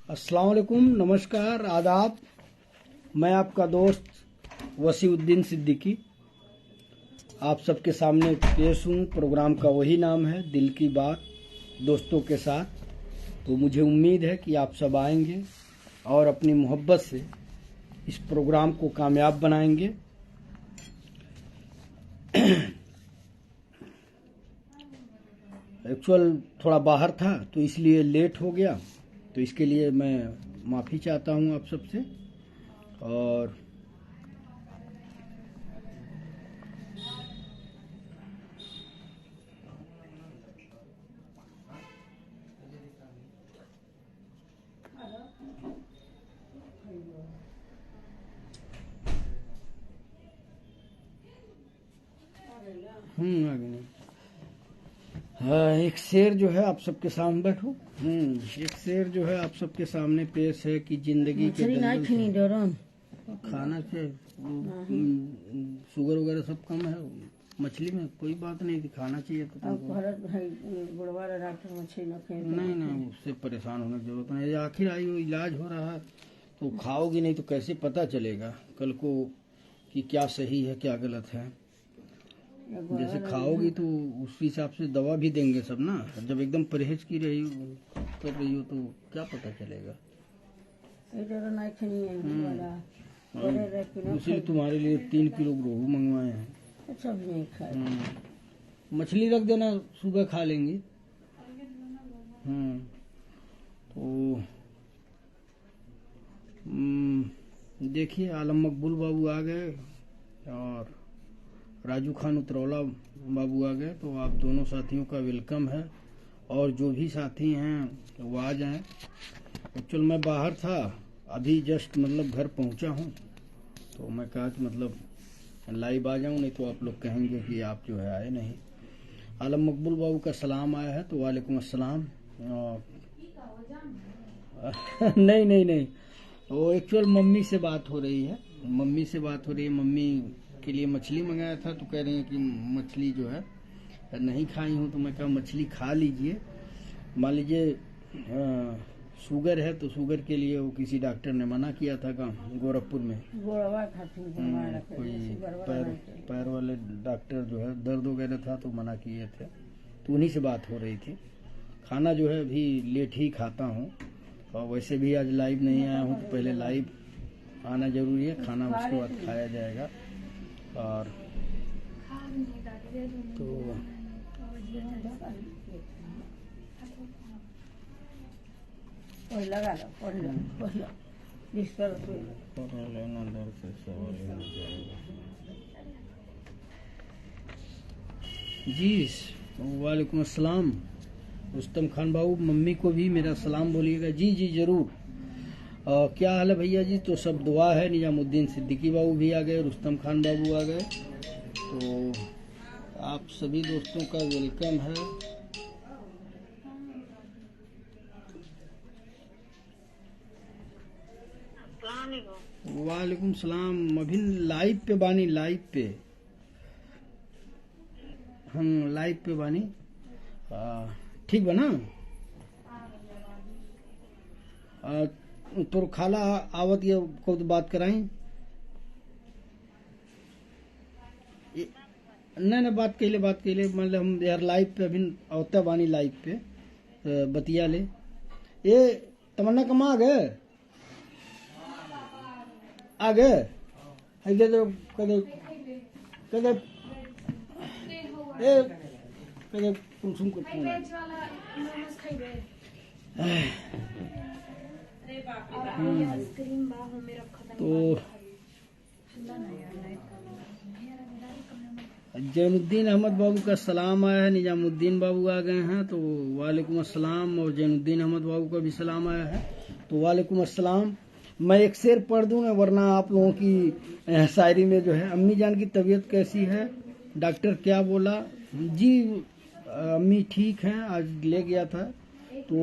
अस्सलाम वालेकुम, नमस्कार, आदाब। मैं आपका दोस्त वसीउद्दीन सिद्दीकी आप सबके सामने पेश हूँ। प्रोग्राम का वही नाम है, दिल की बात दोस्तों के साथ। तो मुझे उम्मीद है कि आप सब आएंगे और अपनी मोहब्बत से इस प्रोग्राम को कामयाब बनाएंगे। एक्चुअल थोड़ा बाहर था तो इसलिए लेट हो गया, तो इसके लिए मैं माफ़ी चाहता हूँ आप सबसे। और आगे नहीं। हाँ, एक शेर जो है आप सबके सामने बैठो। एक शेर जो है आप सबके सामने पेश है कि जिंदगी के खाना से शुगर वगैरह सब कम है मछली में, कोई बात नहीं थी, खाना चाहिए तो नहीं, उससे परेशान होने की जरूरत नहीं। आखिर आई वो इलाज हो रहा है तो खाओगी नहीं तो कैसे पता चलेगा कल को कि क्या सही है क्या गलत है। जैसे खाओगी तो उस हिसाब से दवा भी देंगे सब ना। जब एकदम परहेज की रही कर रही हो तो क्या पता चलेगा। इसलिए तुम्हारे लिए 3 किलो रोहू मंगवाए हैं। सब नहीं खाए। मछली रख देना, सुबह खा लेंगे। तो देखिए, आलम मकबूल बाबू आ गए और राजू खान उतरौला बाबू आ गए, तो आप दोनों साथियों का वेलकम है। और जो भी साथी हैं वो आ जाएं। एक्चुअल मैं बाहर था, अभी जस्ट मतलब घर पहुंचा हूं, तो मैं कहा कि मतलब लाइव आ जाऊं, नहीं तो आप लोग कहेंगे कि आप जो है आए नहीं। आलम मकबूल बाबू का सलाम आया है, तो वालेकुम अस्सलाम। नहीं, वो एक्चुअल मम्मी से बात हो रही है। मम्मी के लिए मछली मंगाया था, तो कह रही है कि मछली जो है नहीं खाई हूँ। तो मैं कहा मछली खा लीजिए। मान लीजिए शुगर है तो शुगर के लिए वो किसी डॉक्टर ने मना किया था गोरखपुर में। कोई पैर वाले डॉक्टर जो है दर्द वगैरह था तो मना किए थे, तो उन्हीं से बात हो रही थी। खाना जो है अभी लेट ही खाता हूँ, और वैसे भी आज लाइव नहीं आया हूँ, तो पहले लाइव आना जरूरी है, खाना उसके बाद खाया जाएगा। और तो लगा लो जी। वालेकुम अस्सलाम रुस्तम खान बाबू, मम्मी को भी मेरा सलाम बोलिएगा। जी जरूर। क्या हाल है भैया जी? तो सब दुआ है। निजामुद्दीन सिद्दीकी बाबू भी आ गए, रुस्तम खान बाबू आ गए, तो आप सभी दोस्तों का वेलकम है। वालेकुम सलाम। अभी लाइव पे बानी, हम लाइव पे बानी। ठीक बना। तो खाला आवत ये को तो बात कराई। नहीं बात कहले मतलब हम यार लाइव पे अभी आवता बानी, लाइव पे बतिया ले। ये तमन्ना कमा आ गए तो कदे कुलसुम को फोन तो जैनुद्दीन अहमद बाबू का सलाम आया है। निजामुद्दीन बाबू आ गए हैं, तो वालेकुम अस्सलाम। और जैनुद्दीन अहमद बाबू का भी सलाम आया है, तो वालेकुम अस्सलाम। मैं एक शेर पढ़ दूं, वरना आप लोगों की शायरी में जो है। अम्मी जान की तबीयत कैसी है? डॉक्टर क्या बोला? जी अम्मी ठीक हैं। आज ले गया था तो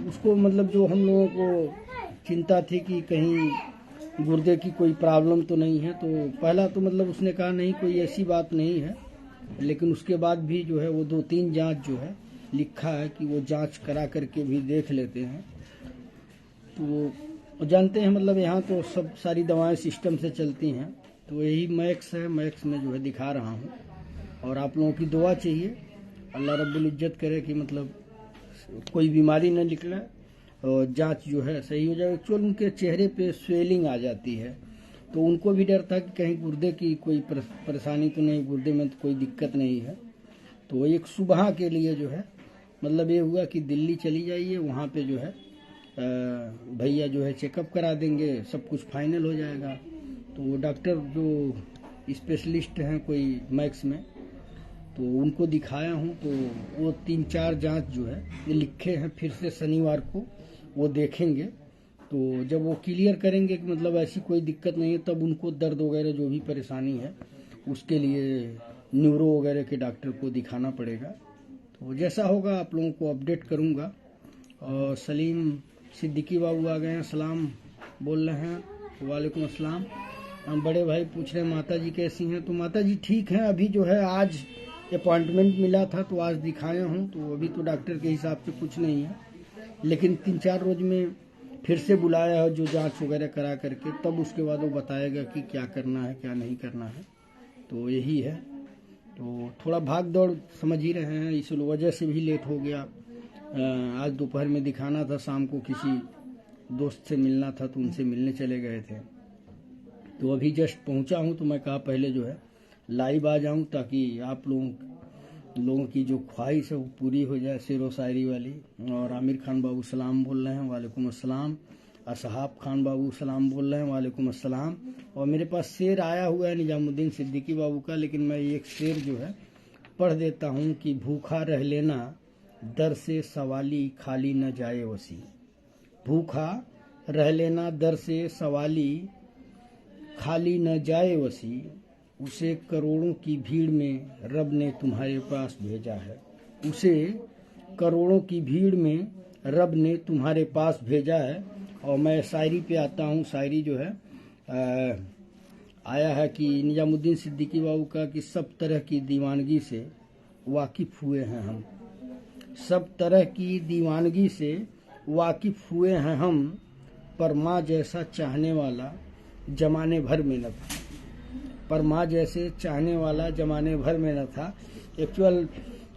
उसको मतलब जो हम लोगों को चिंता थी कि कहीं गुर्दे की कोई प्रॉब्लम तो नहीं है, तो पहला तो मतलब उसने कहा नहीं कोई ऐसी बात नहीं है, लेकिन उसके बाद भी जो है वो 2-3 जांच जो है लिखा है कि वो जांच करा करके भी देख लेते हैं। तो जानते हैं मतलब यहाँ तो सब सारी दवाएं सिस्टम से चलती हैं, तो यही मैक्स है, मैक्स में जो है दिखा रहा हूँ। और आप लोगों की दुआ चाहिए, अल्लाह रब्बुल इज्जत करे कि मतलब कोई बीमारी न निकले और जांच जो है सही हो जाए। एक्चुअल उनके चेहरे पे स्वेलिंग आ जाती है, तो उनको भी डर था कि कहीं गुर्दे की कोई परेशानी तो नहीं, गुर्दे में तो कोई दिक्कत नहीं है। तो एक सुबह के लिए जो है मतलब ये हुआ कि दिल्ली चली जाइए, वहाँ पे जो है भैया जो है चेकअप करा देंगे, सब कुछ फाइनल हो जाएगा। तो डॉक्टर जो स्पेशलिस्ट हैं कोई मैक्स में, तो उनको दिखाया हूँ, तो वो 3-4 जांच जो है ये लिखे हैं, फिर से शनिवार को वो देखेंगे। तो जब वो क्लियर करेंगे कि मतलब ऐसी कोई दिक्कत नहीं है, तब उनको दर्द वगैरह जो भी परेशानी है उसके लिए न्यूरो वगैरह के डॉक्टर को दिखाना पड़ेगा। तो जैसा होगा आप लोगों को अपडेट करूँगा। और सलीम सिद्दीकी बाबू आ गए हैं, सलाम बोल रहे हैं। वालेकुम अस्सलाम। हम बड़े भाई पूछ रहे हैं माता जी कैसी हैं, तो माता जी ठीक हैं। अभी जो है आज अपॉइंटमेंट मिला था तो आज दिखाया हूँ, तो अभी तो डॉक्टर के हिसाब से कुछ नहीं है, लेकिन 3-4 रोज में फिर से बुलाया है जो जांच वगैरह करा करके, तब उसके बाद वो बताएगा कि क्या करना है क्या नहीं करना है। तो यही है, तो थोड़ा भाग दौड़ समझ ही रहे हैं, इस वजह से भी लेट हो गया। आज दोपहर में दिखाना था, शाम को किसी दोस्त से मिलना था तो उनसे मिलने चले गए थे। तो अभी जस्ट पहुंचा हूं, तो मैं कहा पहले जो है लाइव आ जाऊं ताकि आप लोगों की जो ख्वाहिश है वो पूरी हो जाए, शेरो शायरी वाली। और आमिर खान बाबू सलाम बोल रहे हैं, वालेकुम अस्सलाम। असहाब खान बाबू सलाम बोल रहे हैं, वालेकुम अस्सलाम। और मेरे पास शेर आया हुआ है निजामुद्दीन सिद्दीकी बाबू का, लेकिन मैं एक शेर जो है पढ़ देता हूँ कि भूखा रह लेना दर से सवाली खाली न जाए वसी। भूखा रह लेना दर से सवाली खाली न जाए वसी, उसे करोड़ों की भीड़ में रब ने तुम्हारे पास भेजा है। उसे करोड़ों की भीड़ में रब ने तुम्हारे पास भेजा है। और मैं शायरी पे आता हूँ। शायरी जो है आया है कि निजामुद्दीन सिद्दीकी बाबू का कि सब तरह की दीवानगी से वाकिफ हुए हैं हम, सब तरह की दीवानगी से वाकिफ हुए हैं हम, पर माँ जैसा चाहने वाला जमाने भर में न था। पर माँ जैसे चाहने वाला जमाने भर में न था। एक्चुअल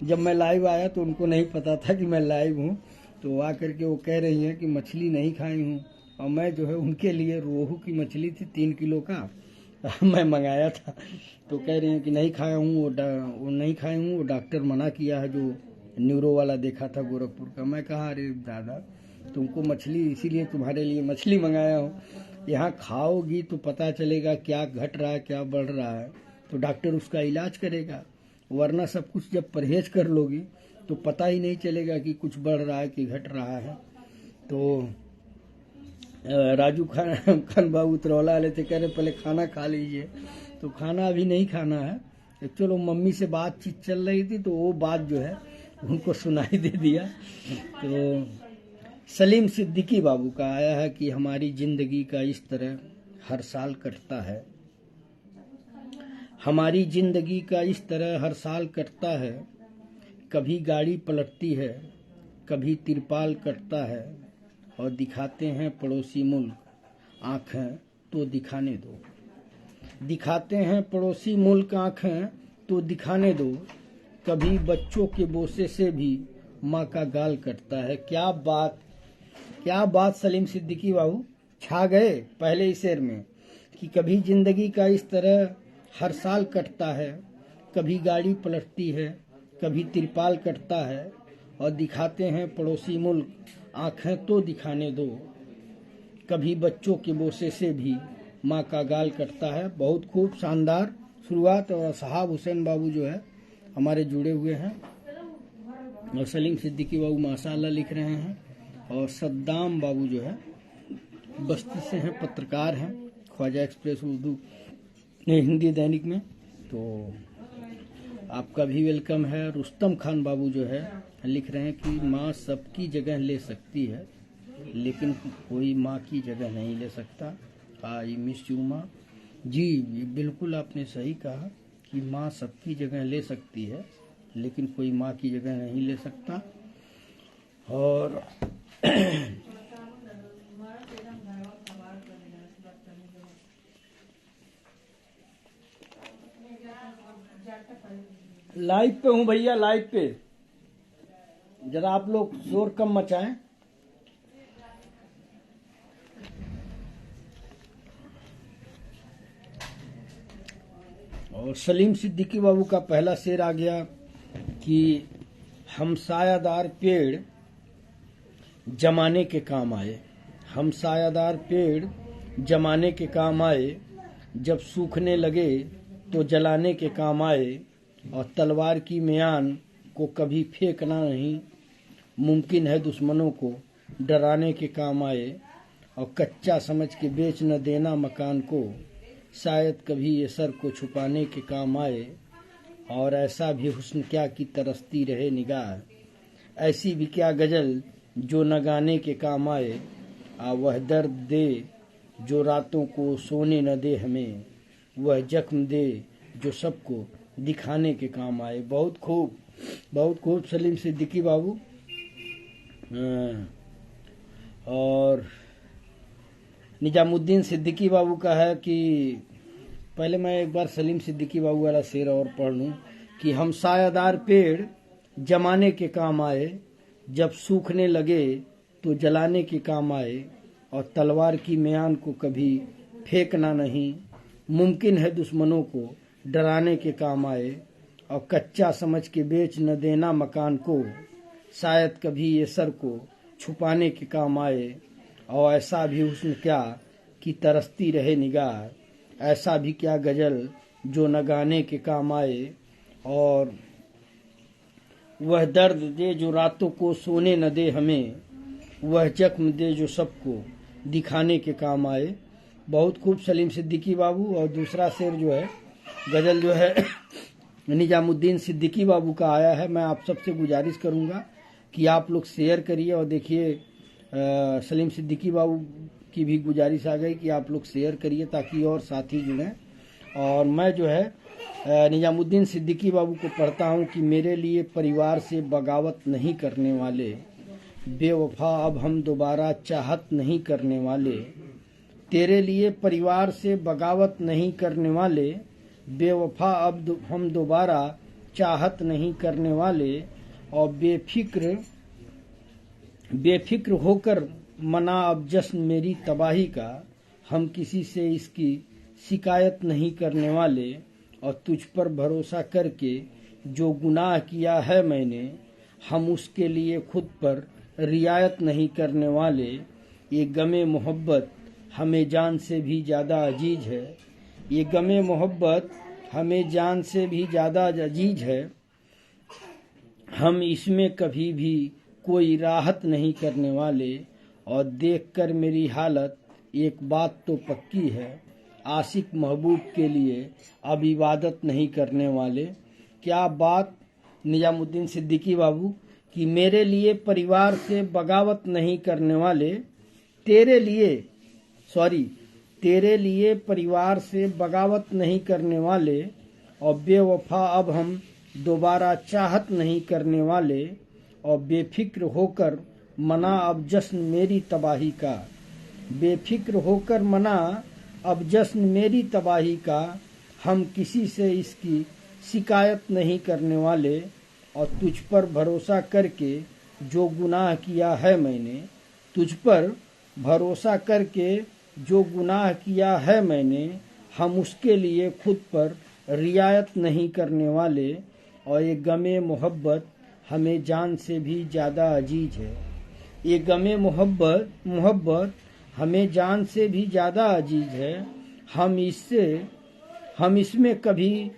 जब मैं लाइव आया तो उनको नहीं पता था कि मैं लाइव हूँ, तो आकर के वो कह रही हैं कि मछली नहीं खाई हूँ। और मैं जो है उनके लिए रोहू की मछली थी 3 किलो का मैं मंगाया था, तो कह रही हैं कि नहीं खाया हूँ, वो नहीं खाई हूँ, वो डॉक्टर मना किया है जो न्यूरो वाला देखा था गोरखपुर का। मैं कहा अरे दादा तुमको मछली, इसीलिए तुम्हारे लिए मछली मंगाया हूँ, यहाँ खाओगी तो पता चलेगा क्या घट रहा है क्या बढ़ रहा है, तो डॉक्टर उसका इलाज करेगा। वरना सब कुछ जब परहेज कर लोगी तो पता ही नहीं चलेगा कि कुछ बढ़ रहा है कि घट रहा है। तो राजू खान बाबू उतरौला वाले थे, कह रहे पहले खाना खा लीजिए, तो खाना अभी नहीं खाना है। एक्चुअल वो मम्मी से बातचीत चल रही थी तो वो बात जो है उनको सुनाई दे दिया। तो सलीम सिद्दीकी बाबू का आया है कि हमारी जिंदगी का इस तरह हर साल कटता है, हमारी जिंदगी का इस तरह हर साल कटता है, कभी गाड़ी पलटती है कभी तिरपाल कटता है, और दिखाते हैं पड़ोसी मुल्क आंखें तो दिखाने दो, दिखाते हैं पड़ोसी मुल्क आंखें तो दिखाने दो, कभी बच्चों के बोसे से भी माँ का गाल कटता है। क्या बात सलीम सिद्दीकी बाबू, छा गए पहले ही शेर में कि कभी जिंदगी का इस तरह हर साल कटता है, कभी गाड़ी पलटती है कभी तिरपाल कटता है, और दिखाते हैं पड़ोसी मुल्क आंखें तो दिखाने दो, कभी बच्चों के बोसे से भी माँ का गाल कटता है। बहुत खूब शानदार शुरुआत। और साहब हुसैन बाबू जो है हमारे जुड़े हुए हैं, और सलीम सिद्दीकी बाबू माशाअल्लाह लिख रहे हैं, और सद्दाम बाबू जो है बस्ती से हैं, पत्रकार हैं, ख्वाजा एक्सप्रेस उर्दू हिंदी दैनिक में। तो आपका भी वेलकम है। रुस्तम खान बाबू जो है लिख रहे हैं कि माँ सबकी जगह ले सकती है लेकिन कोई माँ की जगह नहीं ले सकता। आई मिस यू माँ। जी बिल्कुल आपने सही कहा कि माँ सबकी जगह ले सकती है लेकिन कोई माँ की जगह नहीं ले सकता। और लाइव पे हूँ भैया, लाइव पे। जरा आप लोग शोर कम मचाएं। और सलीम सिद्दीकी बाबू का पहला शेर आ गया कि हम सायादार पेड़ जमाने के काम आए। हम सायादार पेड़ जमाने के काम आए, जब सूखने लगे तो जलाने के काम आए। और तलवार की म्यान को कभी फेंकना नहीं, मुमकिन है दुश्मनों को डराने के काम आए। और कच्चा समझ के बेच न देना मकान को, शायद कभी ये सर को छुपाने के काम आए। और ऐसा भी हुस्न क्या कि तरसती रहे निगाह, ऐसी भी क्या गजल जो न गाने के काम आए। वह दर्द दे जो रातों को सोने न दे हमें, वह जख्म दे जो सबको दिखाने के काम आए। बहुत खूब, बहुत खूब सलीम सिद्दीकी बाबू। और निजामुद्दीन सिद्दीकी बाबू का है कि पहले मैं एक बार सलीम सिद्दीकी बाबू वाला शेर और पढ़ लूं कि हम सायादार पेड़ जमाने के काम आए, जब सूखने लगे तो जलाने के काम आए। और तलवार की म्यान को कभी फेंकना नहीं, मुमकिन है दुश्मनों को डराने के काम आए। और कच्चा समझ के बेच न देना मकान को, शायद कभी ये सर को छुपाने के काम आए। और ऐसा भी हुस्न क्या कि तरसती रहे निगाह, ऐसा भी क्या गजल जो न गाने के काम आए। और वह दर्द दे जो रातों को सोने न दे हमें, वह जख्म दे जो सबको दिखाने के काम आए। बहुत खूब सलीम सिद्दीकी बाबू। और दूसरा शेर जो है, गजल जो है निजामुद्दीन सिद्दीकी बाबू का आया है। मैं आप सबसे गुजारिश करूंगा कि आप लोग शेयर करिए। और देखिए सलीम सिद्दीकी बाबू की भी गुजारिश आ गई कि आप लोग शेयर करिए ताकि और साथी जुड़ें। और मैं जो है निजामुद्दीन सिद्दीकी बाबू को पढ़ता हूँ कि मेरे लिए परिवार से बगावत नहीं करने वाले, बेवफा अब हम दोबारा चाहत नहीं करने वाले। तेरे लिए परिवार से बगावत नहीं करने वाले, बेवफा अब हम दोबारा चाहत नहीं करने वाले। और बेफिक्र होकर मना अब जश्न मेरी तबाही का, हम किसी से इसकी शिकायत नहीं करने वाले। और तुझ पर भरोसा करके जो गुनाह किया है मैंने, हम उसके लिए खुद पर रियायत नहीं करने वाले। ये गमे मोहब्बत हमें जान से भी ज़्यादा अजीज है, ये गमे मोहब्बत हमें जान से भी ज़्यादा अजीज है। हम इसमें कभी भी कोई राहत नहीं करने वाले। और देखकर मेरी हालत एक बात तो पक्की है, आशिक महबूब के लिए अब इबादत नहीं करने वाले। क्या बात निजामुद्दीन सिद्दीकी बाबू कि मेरे लिए परिवार से बगावत नहीं करने वाले, तेरे लिए परिवार से बगावत नहीं करने वाले। और बेवफा अब हम दोबारा चाहत नहीं करने वाले। और बेफिक्र होकर मना अब जश्न मेरी तबाही का, बेफिक्र होकर मना अब जश्न मेरी तबाही का। हम किसी से इसकी शिकायत नहीं करने वाले। और तुझ पर भरोसा करके जो गुनाह किया है मैंने, तुझ पर भरोसा करके जो गुनाह किया है मैंने, हम उसके लिए खुद पर रियायत नहीं करने वाले। और ये गमे मोहब्बत हमें जान से भी ज़्यादा अजीज है, ये गमे मोहब्बत हमें जान से भी ज़्यादा अजीज है। हम इसमें कभी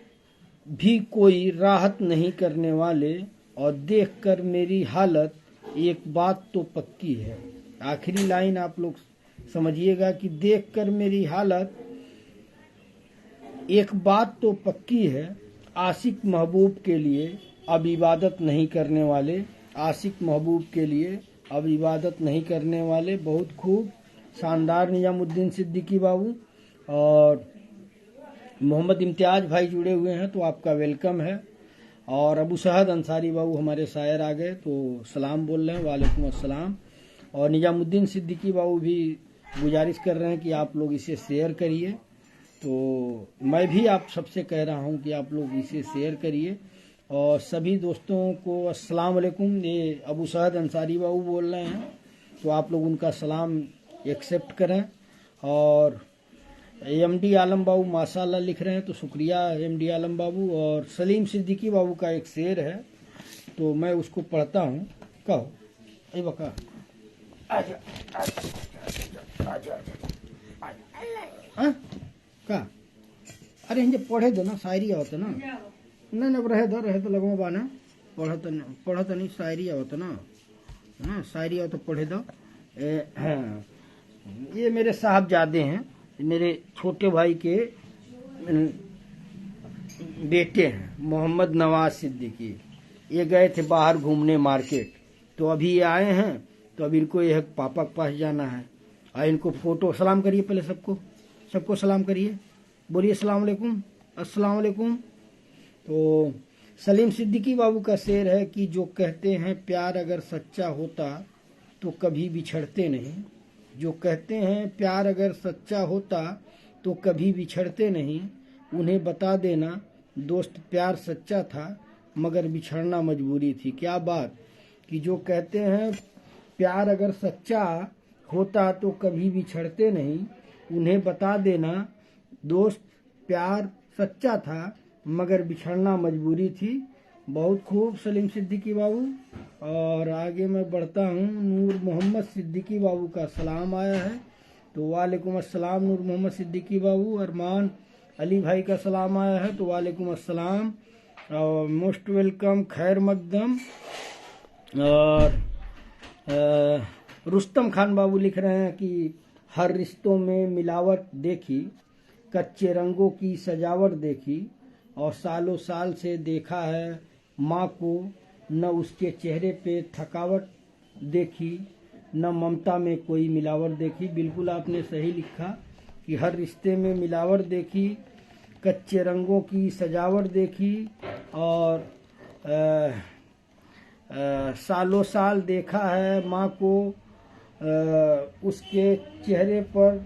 भी कोई राहत नहीं करने वाले। और देखकर मेरी हालत एक बात तो पक्की है। आखिरी लाइन आप लोग समझिएगा कि देखकर मेरी हालत एक बात तो पक्की है, आशिक महबूब के लिए अब इबादत नहीं करने वाले, आशिक महबूब के लिए अब इबादत नहीं करने वाले। बहुत खूब, शानदार निजामुद्दीन सिद्दीकी बाबू। और मोहम्मद इम्तियाज भाई जुड़े हुए हैं तो आपका वेलकम है। और अबू शहद अंसारी बाबू हमारे शायर आ गए तो सलाम बोल रहे हैं, वालेकुम अस्सलाम। और निजामुद्दीन सिद्दीकी बाबू भी गुजारिश कर रहे हैं कि आप लोग इसे शेयर करिए। तो मैं भी आप सबसे कह रहा हूं कि आप लोग इसे शेयर करिए। और सभी दोस्तों को अस्सलाम वालेकुम। ये अबू सहद अंसारी बाबू बोल रहे हैं, तो आप लोग उनका सलाम एक्सेप्ट करें। और एमडी आलम बाबू माशाल्लाह लिख रहे हैं, तो शुक्रिया एमडी आलम बाबू। और सलीम सिद्दीकी बाबू का एक शेर है, तो मैं उसको पढ़ता हूँ। कहो ए बका आजा आजा आजा हाँ का अरे हिंजे पढ़े दो ना, शायरी आवत ना। नहीं रहे दो लगवा बाना पढ़ तो नहीं, शायरी आवत ना। हाँ शायरी आवत तो पढ़े दो। ये मेरे साहबजादे हैं, मेरे छोटे भाई के बेटे हैं, मोहम्मद नवाज सिद्दीकी। ये गए थे बाहर घूमने मार्केट, तो अभी ये आए हैं, तो अभी इनको यह पापा के पास जाना है। और इनको फोटो सलाम करिए, पहले सबको सलाम करिए, बोलिए अस्सलाम वालेकुम अस्सलाम वालेकुम। तो सलीम सिद्दीकी बाबू का शेर है कि जो कहते हैं प्यार अगर सच्चा होता तो कभी बिछड़ते नहीं। जो कहते हैं प्यार अगर सच्चा होता तो कभी बिछड़ते नहीं, उन्हें बता देना दोस्त प्यार सच्चा था मगर बिछड़ना मजबूरी थी। क्या बात कि जो कहते हैं प्यार अगर सच्चा होता तो कभी बिछड़ते नहीं, उन्हें बता देना दोस्त प्यार सच्चा था मगर बिछड़ना मजबूरी थी। बहुत खूब सलीम सिद्दीकी बाबू। और आगे मैं बढ़ता हूँ। नूर मोहम्मद सिद्दीकी बाबू का सलाम आया है, तो वालेकुम अस्सलाम नूर मोहम्मद सिद्दीकी बाबू। अरमान अली भाई का सलाम आया है, तो वालेकुम अस्सलाम और मोस्ट वेलकम, खैर मकदम। और रुस्तम खान बाबू लिख रहे हैं कि हर रिश्तों में मिलावट देखी, कच्चे रंगों की सजावट देखी, और सालों साल से देखा है माँ को, न उसके चेहरे पे थकावट देखी, न ममता में कोई मिलावट देखी। बिल्कुल आपने सही लिखा कि हर रिश्ते में मिलावट देखी, कच्चे रंगों की सजावट देखी, और सालों साल देखा है माँ को, उसके चेहरे पर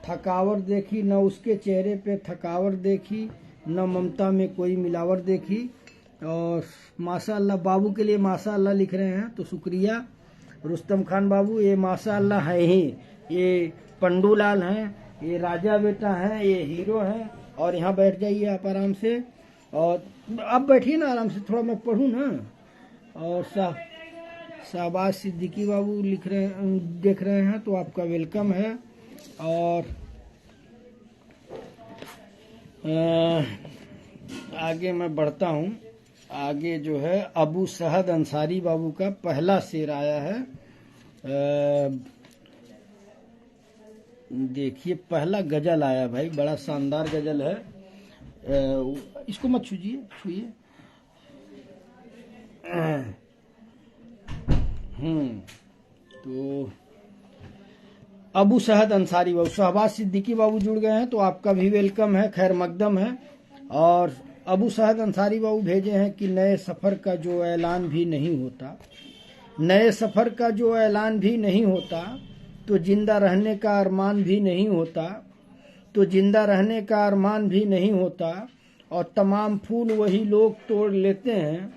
थकावट देखी, न उसके चेहरे पे थकावट देखी, न ममता में कोई मिलावट देखी। और माशाअल्लाह बाबू के लिए माशाअल्लाह लिख रहे हैं, तो शुक्रिया रुस्तम खान बाबू। ये माशाअल्लाह है ही, ये पंडूलाल हैं, ये राजा बेटा हैं, ये हीरो हैं। और यहाँ बैठ जाइए आप आराम से, और अब बैठिए ना आराम से, थोड़ा मैं पढ़ूँ ना। और शाहबाज सिद्दीकी बाबू देख रहे हैं, तो आपका वेलकम है। और आगे मैं बढ़ता हूँ। आगे जो है अबू सहद अंसारी बाबू का पहला शेर आया है। देखिए पहला गजल आया भाई, बड़ा शानदार गजल है। इसको मत छूइए। तो अबू सहद अंसारी बाबू, शहबाज सिद्दीकी बाबू जुड़ गए हैं, तो आपका भी वेलकम है, खैर मकदम है। और अबू सहद अंसारी बाबू भेजे हैं कि नए सफ़र का जो ऐलान भी नहीं होता, नए सफ़र का जो ऐलान भी नहीं होता, तो जिंदा रहने का अरमान भी नहीं होता, तो जिंदा रहने का अरमान भी नहीं होता। और तमाम फूल वही लोग तोड़ लेते हैं,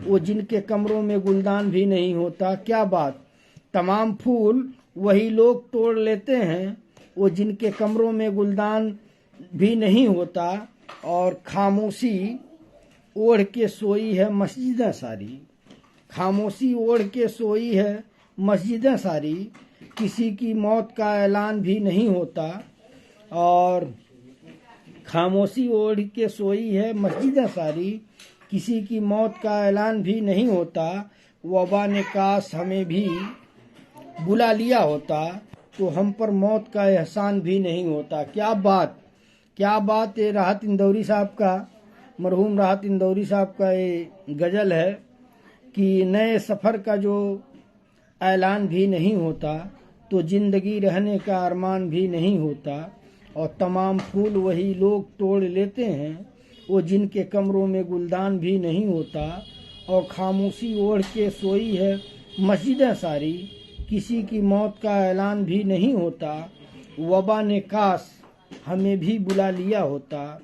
वो जिनके कमरों में गुलदान भी नहीं होता। क्या बात, तमाम फूल वही लोग तोड़ लेते हैं, वो जिनके कमरों में गुलदान भी नहीं होता। और खामोशी ओढ़ के सोई है मस्जिदें सारी, खामोशी ओढ़ के सोई है मस्जिदें सारी, किसी की मौत का ऐलान भी नहीं होता। और खामोशी ओढ़ के सोई है मस्जिदें सारी, किसी की मौत का ऐलान भी नहीं होता। वबा ने काश हमें भी बुला लिया होता, तो हम पर मौत का एहसान भी नहीं होता। क्या बात ये राहत इंदौरी साहब का, मरहूम राहत इंदौरी साहब का ये गजल है कि नए सफ़र का जो ऐलान भी नहीं होता, तो जिंदगी रहने का अरमान भी नहीं होता। और तमाम फूल वही लोग तोड़ लेते हैं, वो जिनके कमरों में गुलदान भी नहीं होता। और खामोशी ओढ़ के सोई है मस्जिदें सारी, किसी की मौत का ऐलान भी नहीं होता। वबा ने काश हमें भी बुला लिया होता,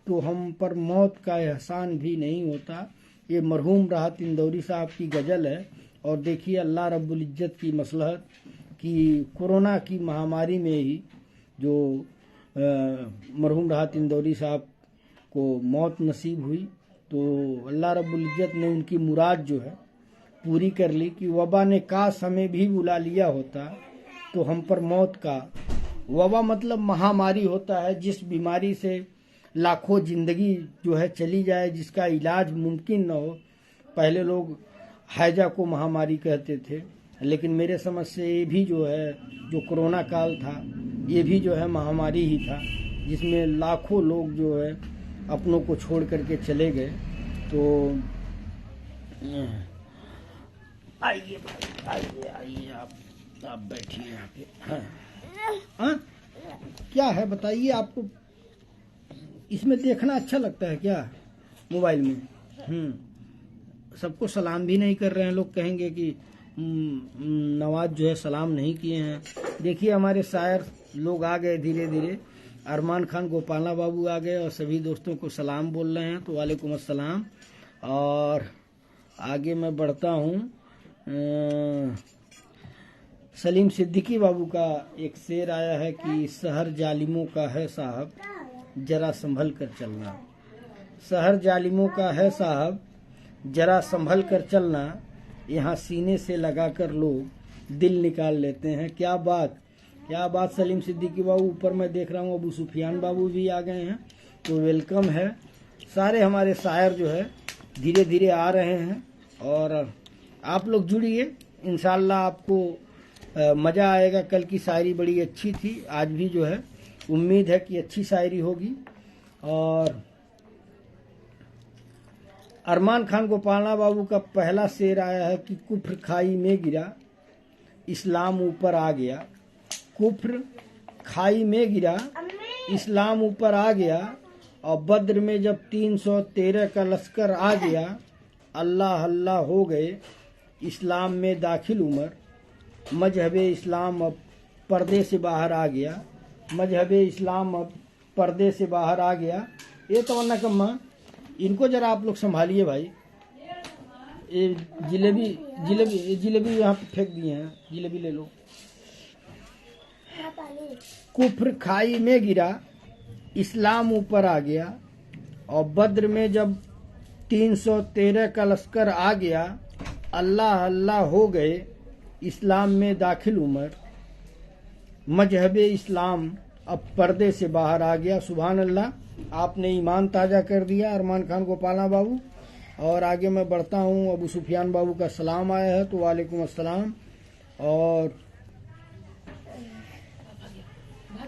तो हम पर मौत का एहसान भी नहीं होता। ये मरहूम राहत इंदौरी साहब की गज़ल है। और देखिए अल्लाह रब्बुल इज्जत की मसलहत कि कोरोना की महामारी में ही जो मरहूम राहत इंदौरी साहब को मौत नसीब हुई, तो अल्लाह रब्बुल इज्जत ने उनकी मुराद जो है पूरी कर ली कि वबा ने काश हमें भी बुला लिया होता तो हम पर मौत का। वबा मतलब महामारी होता है, जिस बीमारी से लाखों जिंदगी जो है चली जाए, जिसका इलाज मुमकिन न हो। पहले लोग हैजा को महामारी कहते थे, लेकिन मेरे समझ से ये भी जो है, जो कोरोना काल था, ये भी जो है महामारी ही था, जिसमें लाखों लोग जो है अपनों को छोड़ करके चले गए। तो आइए आइए आइए, आप बैठिए यहाँ पे। हाँ, क्या है बताइए, आपको इसमें देखना अच्छा लगता है क्या मोबाइल में? सबको सलाम भी नहीं कर रहे हैं, लोग कहेंगे कि नवाज जो है सलाम नहीं किए हैं। देखिए हमारे शायर लोग आ गए धीरे धीरे, अरमान खान गोपाला बाबू आ गए और सभी दोस्तों को सलाम बोल रहे हैं, तो वालेकुम अस्सलाम। और आगे मैं बढ़ता हूँ। सलीम सिद्दीकी बाबू का एक शेर आया है कि शहर जालिमों का है साहब, जरा संभल कर चलना। शहर जालिमों का है साहब, जरा संभल कर चलना। यहाँ सीने से लगाकर लोग दिल निकाल लेते हैं। क्या बात, क्या बात सलीम सिद्दीकी बाबू। ऊपर मैं देख रहा हूँ अबू सुफियान बाबू भी आ गए हैं, तो वेलकम है। सारे हमारे शायर जो है धीरे धीरे आ रहे हैं और आप लोग जुड़िए, इंशाल्लाह आपको मज़ा आएगा। कल की शायरी बड़ी अच्छी थी, आज भी जो है उम्मीद है कि अच्छी शायरी होगी। और अरमान खान गोपाला बाबू का पहला शेर आया है कि कुफ्र खाई में गिरा, इस्लाम ऊपर आ गया। कुफ्र खाई में गिरा, इस्लाम ऊपर आ गया। और बद्र में जब 313 का लश्कर आ गया, अल्लाह अल्लाह हो गए इस्लाम में दाखिल उमर। मजहबे इस्लाम अब पर्दे से बाहर आ गया, मजहबे इस्लाम अब पर्दे से बाहर आ गया। ये तमन्ना कम्मा, इनको जरा आप लोग संभालिए भाई। ये जिलेबी जिलेबी जिलेबी यहाँ पे फेंक दिए हैं, जिलेबी ले लो। कुफ्र खाई में गिरा, इस्लाम ऊपर आ गया। और बद्र में जब 313 का लश्कर आ गया, अल्लाह अल्लाह हो गए इस्लाम में दाखिल उमर। मजहब इस्लाम अब पर्दे से बाहर आ गया। सुभान अल्लाह, आपने ईमान ताज़ा कर दिया अरमान खान गोपाला बाबू। और आगे मैं बढ़ता हूँ। अबू सुफियान बाबू का सलाम आया है, तो वालेकुम अस्सलाम। और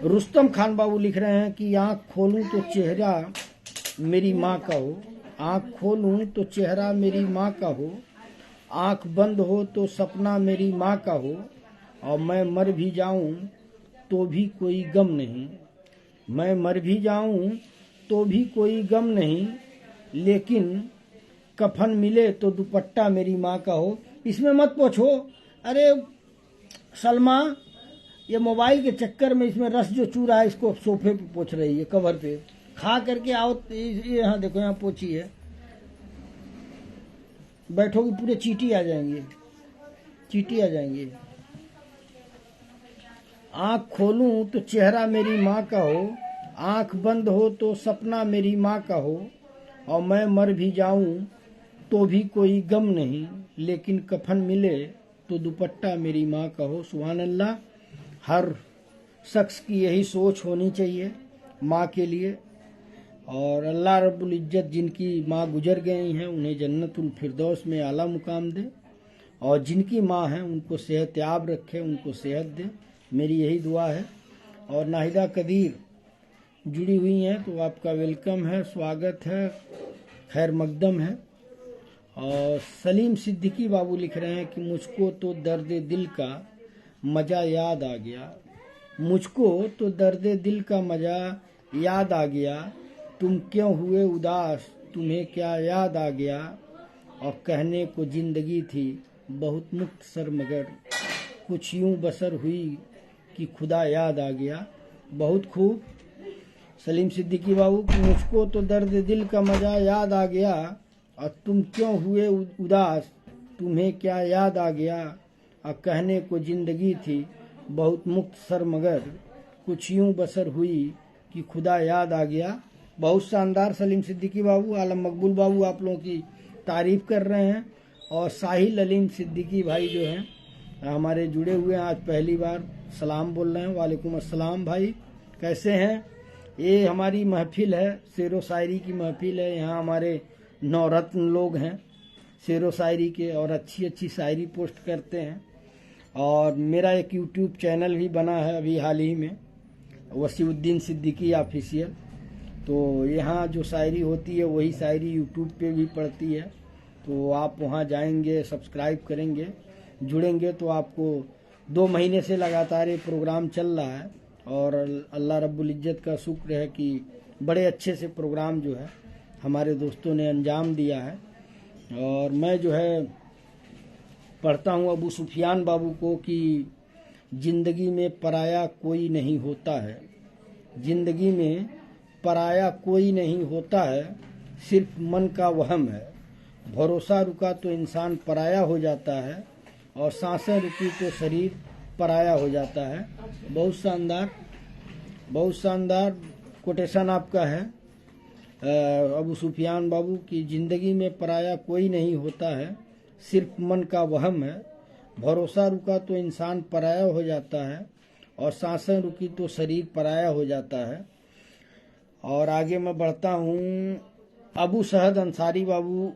रुस्तम खान बाबू लिख रहे हैं कि आँख खोलूं तो चेहरा मेरी माँ का हो, आँख खोलूं तो चेहरा मेरी माँ का हो, आँख बंद हो तो सपना मेरी माँ का हो। और मैं मर भी जाऊं तो भी कोई गम नहीं, मैं मर भी जाऊं तो भी कोई गम नहीं, लेकिन कफन मिले तो दुपट्टा मेरी माँ का हो। इसमें मत पूछो, अरे सलमा, ये मोबाइल के चक्कर में इसमें रस जो चू रहा है, इसको सोफे पे पोछ रही है, कवर पे। खा करके आओ, ये यहाँ देखो, यहाँ पोछी है, बैठोगी पूरे चींटी आ जाएंगे, चींटी आ जाएंगे। आँख खोलूं तो चेहरा मेरी माँ का हो, आँख बंद हो तो सपना मेरी माँ का हो। और मैं मर भी जाऊं तो भी कोई गम नहीं, लेकिन कफन मिले तो दुपट्टा मेरी माँ का हो। सुभान अल्लाह। हर शख्स की यही सोच होनी चाहिए माँ के लिए। और अल्लाह रब्बुल इज्जत जिनकी माँ गुजर गई हैं, उन्हें जन्नतुल फिरदौस में आला मुकाम दे। और जिनकी माँ हैं उनको सेहत याब रखे, उनको सेहत दे, मेरी यही दुआ है। और नाहिदा कदीर जुड़ी हुई हैं, तो आपका वेलकम है, स्वागत है, खैर मकदम है। और सलीम सिद्दीकी बाबू लिख रहे हैं कि मुझको तो दर्द दिल का मज़ा याद आ गया, मुझको तो दर्द दिल का मज़ा याद आ गया। तुम क्यों हुए उदास, तुम्हें क्या याद आ गया। और कहने को जिंदगी थी बहुत मुख्तसर, मगर कुछ यूं बसर हुई कि खुदा याद आ गया। बहुत खूब सलीम सिद्दीकी बाबू, मुझको तो दर्द दिल का मज़ा याद आ गया। और तुम क्यों हुए उदास, तुम्हें क्या याद आ गया, और कहने को जिंदगी थी बहुत मुख्तसर मगर कुछ यूं बसर हुई कि खुदा याद आ गया। बहुत शानदार सलीम सिद्दीकी बाबू, आलम मकबूल बाबू आप लोगों की तारीफ कर रहे हैं। और साहिल अलीम सिद्दीकी भाई जो हैं हमारे जुड़े हुए हैं, आज पहली बार सलाम बोल रहे हैं। वालेकुम अस्सलाम भाई, कैसे हैं? ये हमारी महफिल है, शेरो शायरी की महफिल है। यहाँ हमारे नौरत्न लोग हैं शेरो शायरी के और अच्छी अच्छी शायरी पोस्ट करते हैं। और मेरा एक यूट्यूब चैनल भी बना है अभी हाल ही में, वसीउद्दीन सिद्दीकी ऑफिशियल। तो यहाँ जो शायरी होती है वही शायरी यूट्यूब पे भी पड़ती है, तो आप वहाँ जाएंगे, सब्सक्राइब करेंगे, जुड़ेंगे तो आपको 2 महीने से लगातार ये प्रोग्राम चल रहा है। और अल्लाह रब्बुल इज्जत का शुक्र है कि बड़े अच्छे से प्रोग्राम जो है हमारे दोस्तों ने अंजाम दिया है। और मैं जो है पढ़ता हूँ अबू सुफियान बाबू को कि जिंदगी में पराया कोई नहीं होता है, जिंदगी में पराया कोई नहीं होता है, सिर्फ मन का वहम है। भरोसा रुका तो इंसान पराया हो जाता है, और सांसें रुकी तो शरीर पराया हो जाता है। बहुत शानदार कोटेशन आपका है अबू सुफियान बाबू की, जिंदगी में पराया कोई नहीं होता है, सिर्फ मन का वहम है। भरोसा रुका तो इंसान पराया हो जाता है, और सांसें रुकी तो शरीर पराया हो जाता है। और आगे मैं बढ़ता हूँ। अबू सहद अंसारी बाबू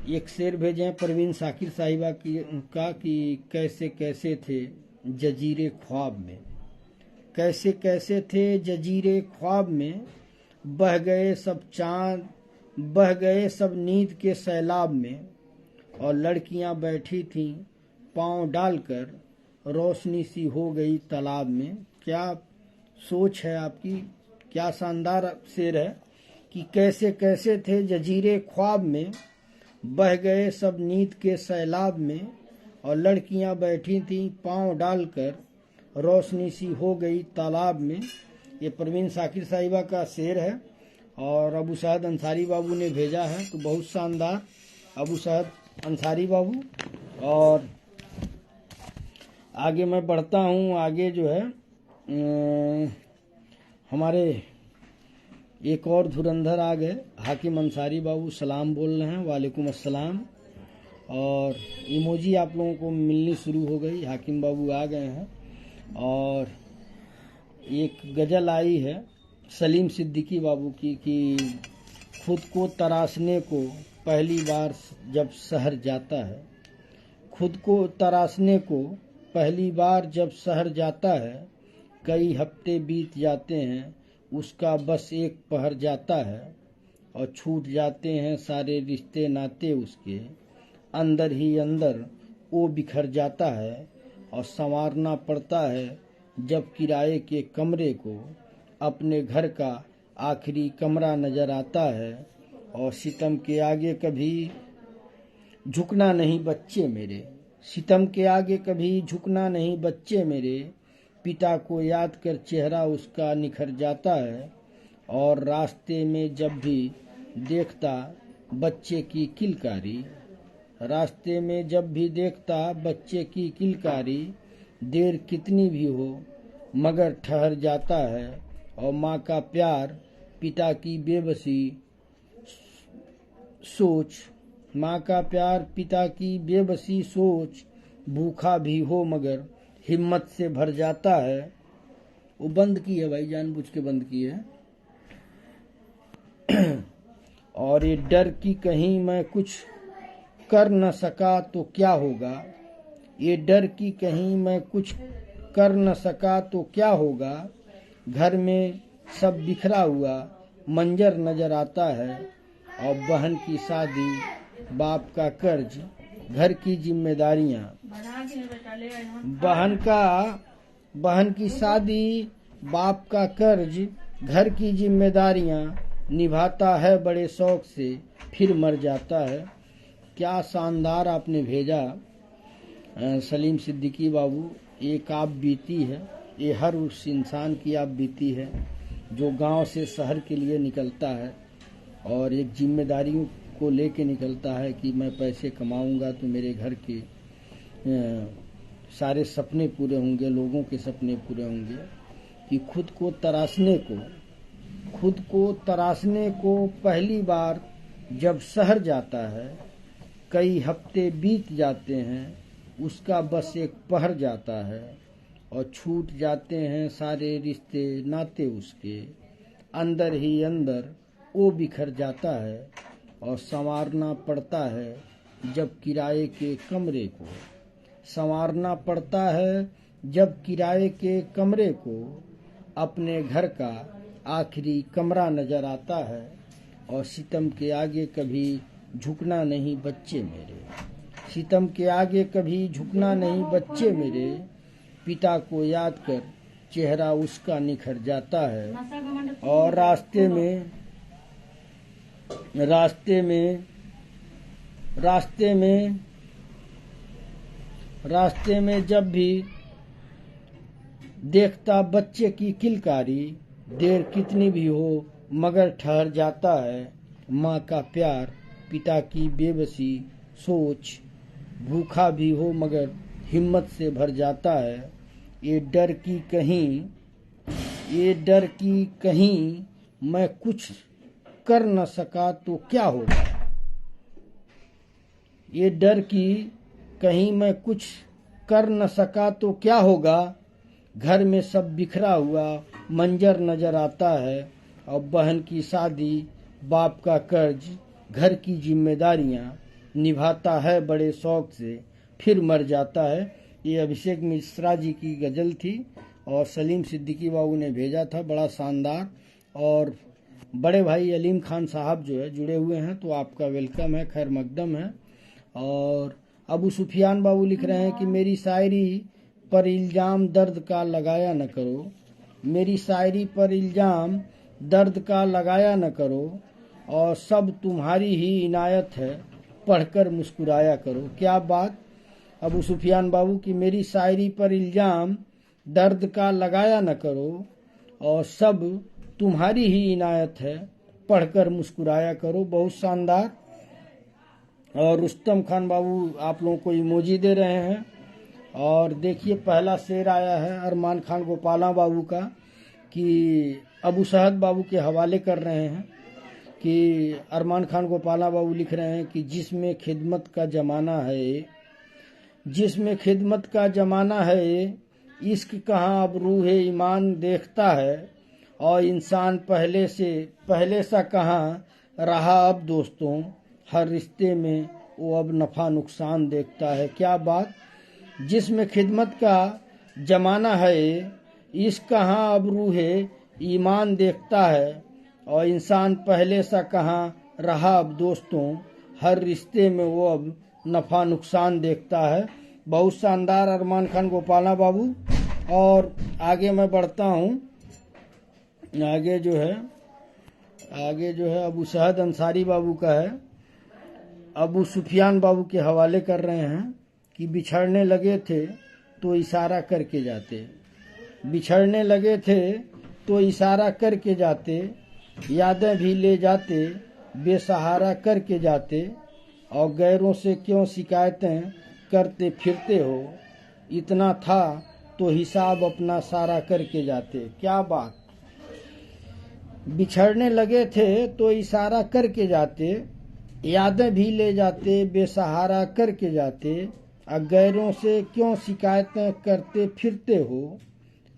एक शेर भेजे हैं परवीन शाकिर साहिबा का कि कैसे कैसे थे जजीरे ख्वाब में, कैसे कैसे थे जजीरे ख्वाब में, बह गए सब चांद, बह गए सब नींद के सैलाब में, और लड़कियां बैठी थीं पांव डालकर, रोशनी सी हो गई तालाब में। क्या सोच है आपकी, क्या शानदार शेर है कि कैसे कैसे थे जजीरे ख्वाब में, बह गए सब नींद के सैलाब में, और लड़कियां बैठी थीं पांव डालकर, रोशनी सी हो गई तालाब में। ये परवीन शाकिर साहिबा का शेर है और अबू सहद अंसारी बाबू ने भेजा है, तो बहुत शानदार अबू सहद अंसारी बाबू। और आगे मैं बढ़ता हूँ। आगे जो है हमारे एक और धुरंधर आ गए, हाकिम अंसारी बाबू सलाम बोल रहे हैं, वालेकुम अस्सलाम। और इमोजी आप लोगों को मिलनी शुरू हो गई, हाकिम बाबू आ गए हैं। और एक गजल आई है सलीम सिद्दीकी बाबू की कि खुद को तराशने को पहली बार जब शहर जाता है, खुद को तराशने को पहली बार जब शहर जाता है, कई हफ्ते बीत जाते हैं उसका बस एक पहर जाता है, और छूट जाते हैं सारे रिश्ते नाते उसके, अंदर ही अंदर वो बिखर जाता है, और संवारना पड़ता है जब किराए के कमरे को, अपने घर का आखिरी कमरा नजर आता है, और सितम के आगे कभी झुकना नहीं बच्चे मेरे, सितम के आगे कभी झुकना नहीं बच्चे मेरे, पिता को याद कर चेहरा उसका निखर जाता है, और रास्ते में जब भी देखता बच्चे की किलकारी, रास्ते में जब भी देखता बच्चे की किलकारी, देर कितनी भी हो मगर ठहर जाता है, और माँ का प्यार पिता की बेबसी सोच, माँ का प्यार पिता की बेबसी सोच, भूखा भी हो मगर हिम्मत से भर जाता है। वो बंद की है भाई, जानबूझ के बंद की है। और ये डर कि कहीं मैं कुछ कर न सका तो क्या होगा, ये डर कि कहीं मैं कुछ कर न सका तो क्या होगा, घर में सब बिखरा हुआ मंजर नजर आता है, और बहन की शादी बाप का कर्ज घर की जिम्मेदारियां, बहन की शादी बाप का कर्ज घर की जिम्मेदारियां, निभाता है बड़े शौक से फिर मर जाता है। क्या शानदार आपने भेजा सलीम सिद्दीकी बाबू। एक आप बीती है, ये हर उस इंसान की आप बीती है जो गांव से शहर के लिए निकलता है और एक जिम्मेदारियों को लेके निकलता है कि मैं पैसे कमाऊंगा तो मेरे घर के सारे सपने पूरे होंगे, लोगों के सपने पूरे होंगे। कि खुद को तराशने को पहली बार जब शहर जाता है, कई हफ्ते बीत जाते हैं, उसका बस एक पहर जाता है और छूट जाते हैं सारे रिश्ते नाते उसके। अंदर ही अंदर वो बिखर जाता है और संवारना पड़ता है जब किराए के कमरे को। संवारना पड़ता है जब किराए के कमरे को अपने घर का आखिरी कमरा नजर आता है। और सितम के आगे कभी झुकना नहीं बच्चे मेरे, सितम के आगे कभी झुकना नहीं बच्चे मेरे। पिता को याद कर चेहरा उसका निखर जाता है और रास्ते में जब भी देखता बच्चे की किलकारी, देर कितनी भी हो मगर ठहर जाता है। माँ का प्यार, पिता की बेबसी, सोच, भूखा भी हो मगर हिम्मत से भर जाता है। ये डर की कहीं मैं कुछ कर न सका तो क्या होगा। ये डर की कहीं मैं कुछ कर न सका तो क्या होगा। घर में सब बिखरा हुआ मंजर नजर आता है और बहन की शादी, बाप का कर्ज, घर की जिम्मेदारियां निभाता है बड़े शौक से, फिर मर जाता है। ये अभिषेक मिश्रा जी की गजल थी और सलीम सिद्दीकी बाबू ने भेजा था, बड़ा शानदार। और बड़े भाई अलीम खान साहब जो है जुड़े हुए हैं, तो आपका वेलकम है, खैर मकदम है। और अबू सुफियान बाबू लिख रहे हैं कि मेरी शायरी पर इल्जाम दर्द का लगाया न करो, मेरी शायरी पर इल्जाम दर्द का लगाया न करो, और सब तुम्हारी ही इनायत है, पढ़कर मुस्कुराया करो। क्या बात अबू सुफियान बाबू की मेरी शायरी पर इल्जाम दर्द का लगाया न करो और सब तुम्हारी ही इनायत है, पढ़कर मुस्कुराया करो। बहुत शानदार। और रुस्तम खान बाबू आप लोगों को इमोजी दे रहे हैं। और देखिए पहला शेर आया है अरमान खान गोपाला बाबू का कि अबू सहद बाबू के हवाले कर रहे हैं कि अरमान खान गोपाला बाबू लिख रहे हैं कि जिसमें खिदमत का जमाना है, जिसमें खिदमत का जमाना है, इश्क कहाँ अब रूह ईमान देखता है, और इंसान पहले सा कहाँ रहा अब दोस्तों, हर रिश्ते में वो अब नफा नुकसान देखता है। क्या बात। जिसमें खिदमत का जमाना है, इश्क कहाँ अब रूह ईमान देखता है, और इंसान पहले सा कहाँ रहा अब दोस्तों, हर रिश्ते में वो अब नफा नुकसान देखता है। बहुत शानदार अरमान खान गोपाला बाबू। और आगे मैं बढ़ता हूँ। आगे जो है अबू सहद अंसारी बाबू का है। अबू सुफियान बाबू के हवाले कर रहे हैं कि बिछड़ने लगे थे तो इशारा करके जाते, बिछड़ने लगे थे तो इशारा करके जाते, यादें भी ले जाते बेसहारा करके जाते, और गैरों से क्यों शिकायतें करते फिरते हो, इतना था तो हिसाब अपना सारा करके जाते। क्या बात। बिछड़ने लगे थे तो इशारा करके जाते, यादें भी ले जाते बेसहारा करके जाते, गैरों से क्यों शिकायतें करते फिरते हो,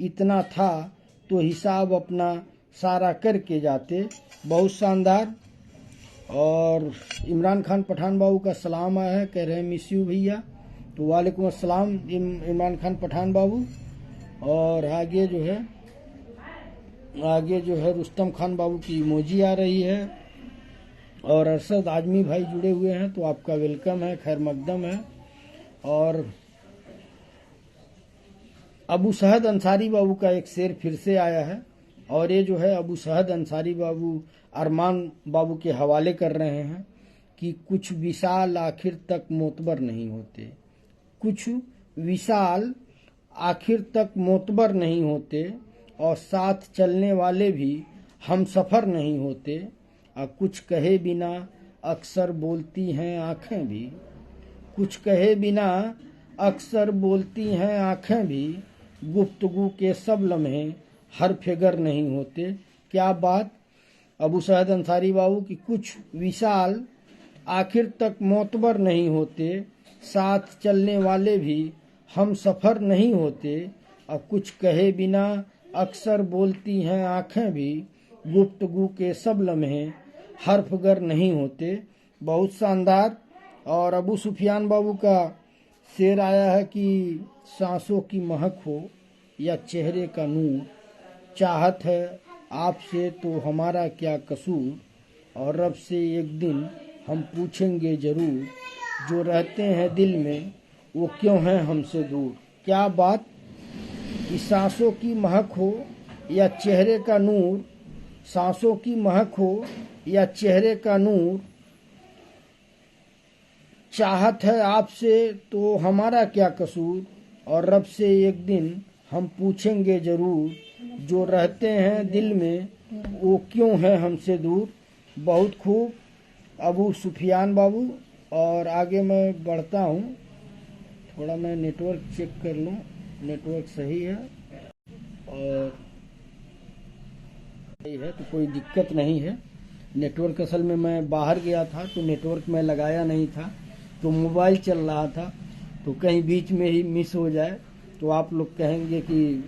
इतना था तो हिसाब अपना सारा करके जाते। बहुत शानदार। और इमरान खान पठान बाबू का सलाम आया है, कह रहे हैं मिस यू भैया। तो वालेकुम अस्सलाम इमरान खान पठान बाबू। और आगे जो है रुस्तम खान बाबू की इमोजी आ रही है। और अरशद आजमी भाई जुड़े हुए हैं, तो आपका वेलकम है, खैर मकदम है। और अबू सहद अंसारी बाबू का एक शेर फिर से आया है, और ये जो है अबू सहद अंसारी बाबू अरमान बाबू के हवाले कर रहे हैं कि कुछ विशाल आखिर तक मोतबर नहीं होते, कुछ विशाल आखिर तक मोतबर नहीं होते, और साथ चलने वाले भी हम सफ़र नहीं होते, कुछ कहे बिना अक्सर बोलती हैं आंखें भी, कुछ कहे बिना अक्सर बोलती हैं आंखें भी, गुफ्तगू के सब लम्हे हर फिगर नहीं होते। क्या बात अबू सईद अंसारी बाबू की कुछ विशाल आखिर तक मोतबर नहीं होते, साथ चलने वाले भी हम सफर नहीं होते। और कुछ कहे बिना अक्सर बोलती हैं आंखें भी, गुफ्तगू के सब लम्हे हर फिगर नहीं होते। बहुत शानदार। और अबू सुफियान बाबू का शेर आया है कि सांसों की महक हो या चेहरे का नूर, चाहत है आपसे तो हमारा क्या कसूर, और रब से एक दिन हम पूछेंगे जरूर, जो रहते हैं दिल में वो क्यों हैं हमसे दूर। क्या बात कि सांसों की महक हो या चेहरे का नूर, सांसों की महक हो या चेहरे का नूर, चाहत है आपसे तो हमारा क्या कसूर, और रब से एक दिन हम पूछेंगे जरूर, जो रहते हैं दिल में वो क्यों है हमसे दूर। बहुत खूब अबू सुफियान बाबू। और आगे मैं बढ़ता हूँ, थोड़ा मैं नेटवर्क चेक कर लूँ, नेटवर्क सही है और सही है तो कोई दिक्कत नहीं है। नेटवर्क असल में मैं बाहर गया था तो नेटवर्क में लगाया नहीं था, तो मोबाइल चल रहा था, तो कहीं बीच में ही मिस हो जाए तो आप लोग कहेंगे कि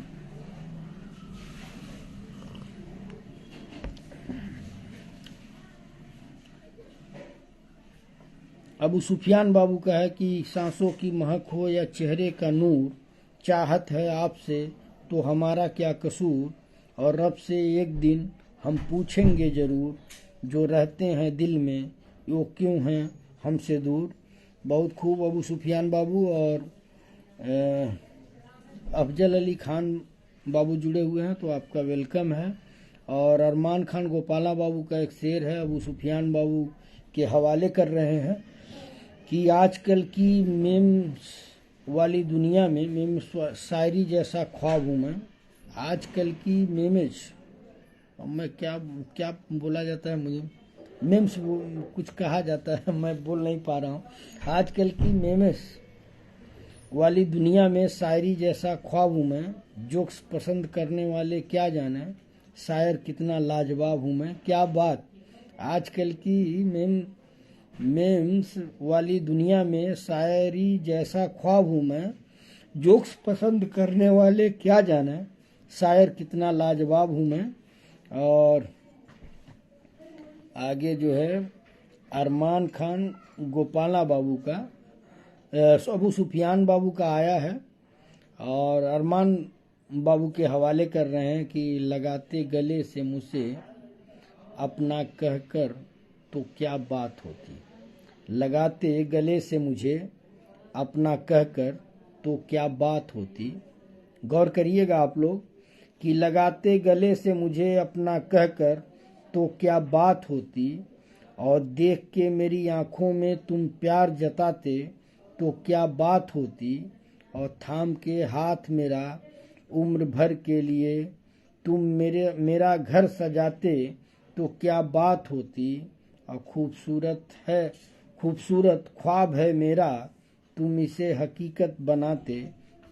अबू सुफियान बाबू का है कि सांसों की महक हो या चेहरे का नूर, चाहत है आपसे तो हमारा क्या कसूर, और रब से एक दिन हम पूछेंगे जरूर, जो रहते हैं दिल में वो क्यों हैं हमसे दूर। बहुत खूब अबू सुफियान बाबू। और अफजल अली खान बाबू जुड़े हुए हैं तो आपका वेलकम है। और अरमान खान गोपाला बाबू का एक शेर है, अबू सुफियान बाबू के हवाले कर रहे हैं कि आजकल की मेम्स वाली दुनिया में मेम्स शायरी जैसा ख्वाब हूँ मैं। आजकल की मेमेज, मैं क्या क्या बोला जाता है, मुझे मेम्स कुछ कहा जाता है, मैं बोल नहीं पा रहा हूँ। आजकल की मेमेस वाली दुनिया में शायरी जैसा ख्वाब हूँ मैं, जोक्स पसंद करने वाले क्या जाने शायर कितना लाजवाब हूँ मैं। क्या बात आजकल की मेम्स वाली दुनिया में शायरी जैसा ख्वाब हूँ मैं, जोक्स पसंद करने वाले क्या जाने शायर कितना लाजवाब हूँ मैं। और आगे जो है अरमान खान गोपाला बाबू का, अबू सुफियान बाबू का आया है और अरमान बाबू के हवाले कर रहे हैं कि लगाते गले से मुझसे अपना कहकर तो क्या बात होती, लगाते गले से मुझे अपना कहकर तो क्या बात होती। गौर करिएगा आप लोग कि लगाते गले से मुझे अपना कहकर तो क्या बात होती, और देख के मेरी आंखों में तुम प्यार जताते तो क्या बात होती, और थाम के हाथ मेरा उम्र भर के लिए तुम मेरा घर सजाते तो क्या बात होती, और खूबसूरत ख्वाब है मेरा, तुम इसे हकीकत बनाते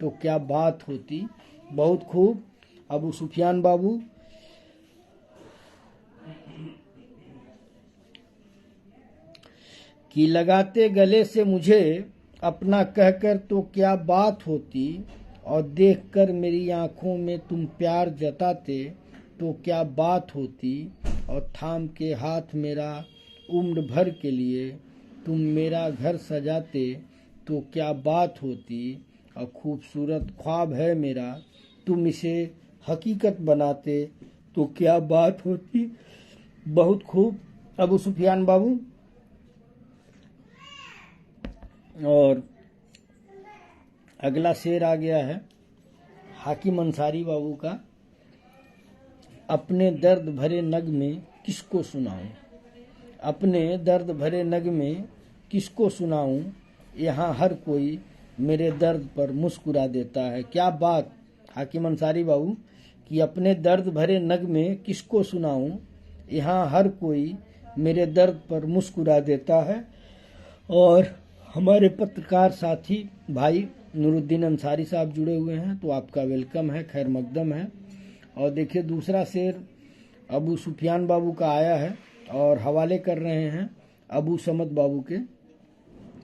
तो क्या बात होती। बहुत खूब अबू सुफियान बाबू। कि लगाते गले से मुझे अपना कहकर तो क्या बात होती, और देखकर मेरी आंखों में तुम प्यार जताते तो क्या बात होती, और थाम के हाथ मेरा उम्र भर के लिए तुम मेरा घर सजाते तो क्या बात होती, और खूबसूरत ख्वाब है मेरा, तुम इसे हकीकत बनाते तो क्या बात होती। बहुत खूब अबू सुफियान बाबू। और अगला शेर आ गया है हाकिम अंसारी बाबू का, अपने दर्द भरे नग में किसको सुनाऊं, अपने दर्द भरे नग में किसको सुनाऊं, यहाँ हर कोई मेरे दर्द पर मुस्कुरा देता है। क्या बात हाकिम अंसारी बाबू कि अपने दर्द भरे नग में किसको सुनाऊं, यहाँ हर कोई मेरे दर्द पर मुस्कुरा देता है। और हमारे पत्रकार साथी भाई नूरुद्दीन अंसारी साहब जुड़े हुए हैं, तो आपका वेलकम है, खैर मकदम है। और देखिए दूसरा शेर अबू सुफियान बाबू का आया है और हवाले कर रहे हैं अबू समद बाबू के।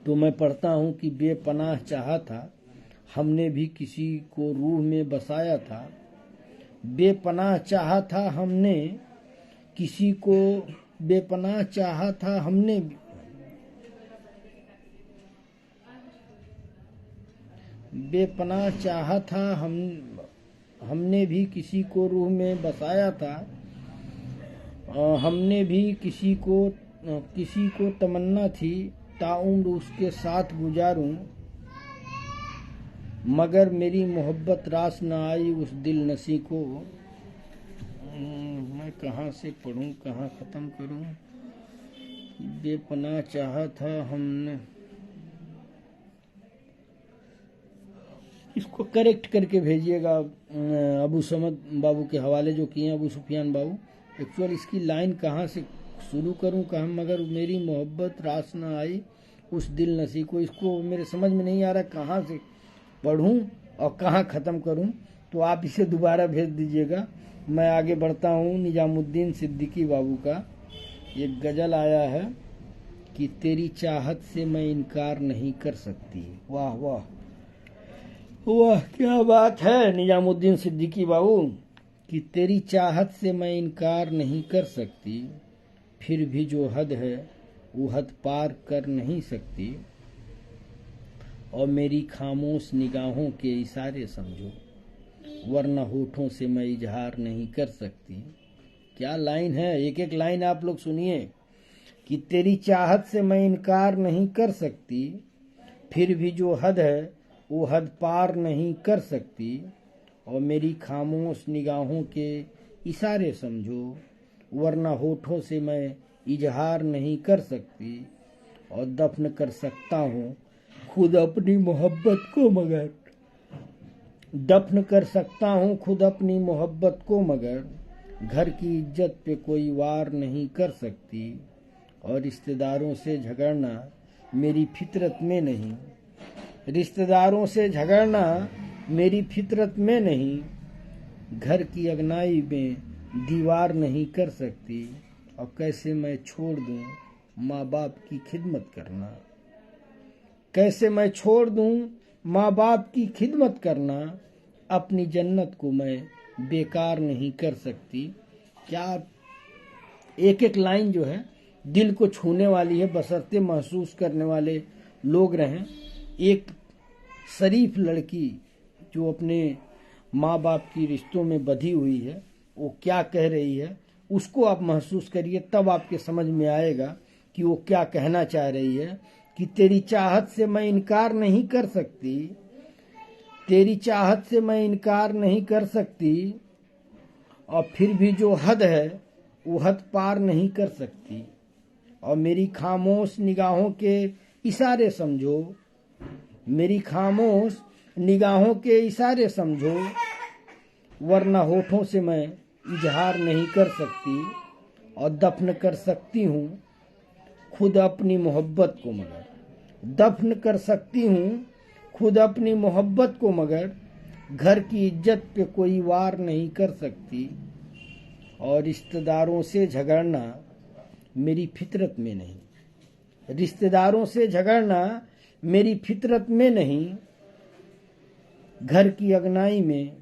तो मैं पढ़ता हूँ कि बेपनाह चाहा था हमने भी किसी को रूह में बसाया था, बेपनाह चाहा था हमने किसी को, बेपनाह चाहा था हमने, बेपनाह चाहा था हमने भी किसी को रूह में बसाया था, हमने भी किसी को तमन्ना थी ताउम्र उसके साथ गुजारूं, मगर मेरी मोहब्बत रास न आई उस दिल नसी को। मैं कहाँ से पढ़ूं, कहाँ ख़त्म करूं। बेपनाह चाहा था हमने, इसको करेक्ट करके भेजिएगा अबू समद बाबू के हवाले जो किए हैं अबू सुफियान बाबू। एक्चुअल इसकी लाइन कहाँ से शुरू करूं, कहाँ, मगर मेरी मोहब्बत रास न आई उस दिल नसी को, इसको मेरे समझ में नहीं आ रहा कहाँ से पढ़ूं और कहाँ ख़त्म करूं। तो आप इसे दोबारा भेज दीजिएगा। मैं आगे बढ़ता हूं। निजामुद्दीन सिद्दीकी बाबू का एक गज़ल आया है कि तेरी चाहत से मैं इनकार नहीं कर सकती। वाह वाह वाह, क्या बात है निजामुद्दीन सिद्दीकी बाबू, कि तेरी चाहत से मैं इनकार नहीं कर सकती, फिर भी जो हद है वो हद पार कर नहीं सकती, और मेरी खामोश निगाहों के इशारे समझो, वरना होठों से मैं इजहार नहीं कर सकती। क्या लाइन है, एक एक लाइन आप लोग सुनिए। कि तेरी चाहत से मैं इनकार नहीं कर सकती, फिर भी जो हद है वो हद पार नहीं कर सकती, और मेरी खामोश निगाहों के इशारे समझो, वरना होठों से मैं इजहार नहीं कर सकती, और दफन कर सकता हूँ खुद अपनी मोहब्बत को मगर, दफन कर सकता हूँ खुद अपनी मोहब्बत को मगर, घर की इज्जत पे कोई वार नहीं कर सकती, और रिश्तेदारों से झगड़ना मेरी फितरत में नहीं, रिश्तेदारों से झगड़ना मेरी फितरत में नहीं, घर की अगनाई में दीवार नहीं कर सकती, और कैसे मैं छोड़ दूं माँ बाप की खिदमत करना, कैसे मैं छोड़ दूं माँ बाप की खिदमत करना, अपनी जन्नत को मैं बेकार नहीं कर सकती। क्या एक एक लाइन जो है दिल को छूने वाली है, बशर्ते महसूस करने वाले लोग रहें। एक शरीफ लड़की जो अपने माँ बाप की रिश्तों में बधी हुई है, वो क्या कह रही है, उसको आप महसूस करिए, तब आपके समझ में आएगा कि वो क्या कहना चाह रही है। कि तेरी चाहत से मैं इनकार नहीं कर सकती, तेरी चाहत से मैं इनकार नहीं कर सकती, और फिर भी जो हद है वो हद पार नहीं कर सकती, और मेरी खामोश निगाहों के इशारे समझो, मेरी खामोश निगाहों के इशारे समझो, वरना होठों से मैं इजहार नहीं कर सकती, और दफन कर सकती हूँ खुद अपनी मोहब्बत को मगर, दफन कर सकती हूँ खुद अपनी मोहब्बत को मगर, घर की इज्जत पे कोई वार नहीं कर सकती, और रिश्तेदारों से झगड़ना मेरी फितरत में नहीं, रिश्तेदारों से झगड़ना मेरी फितरत में नहीं, घर की अगनाई में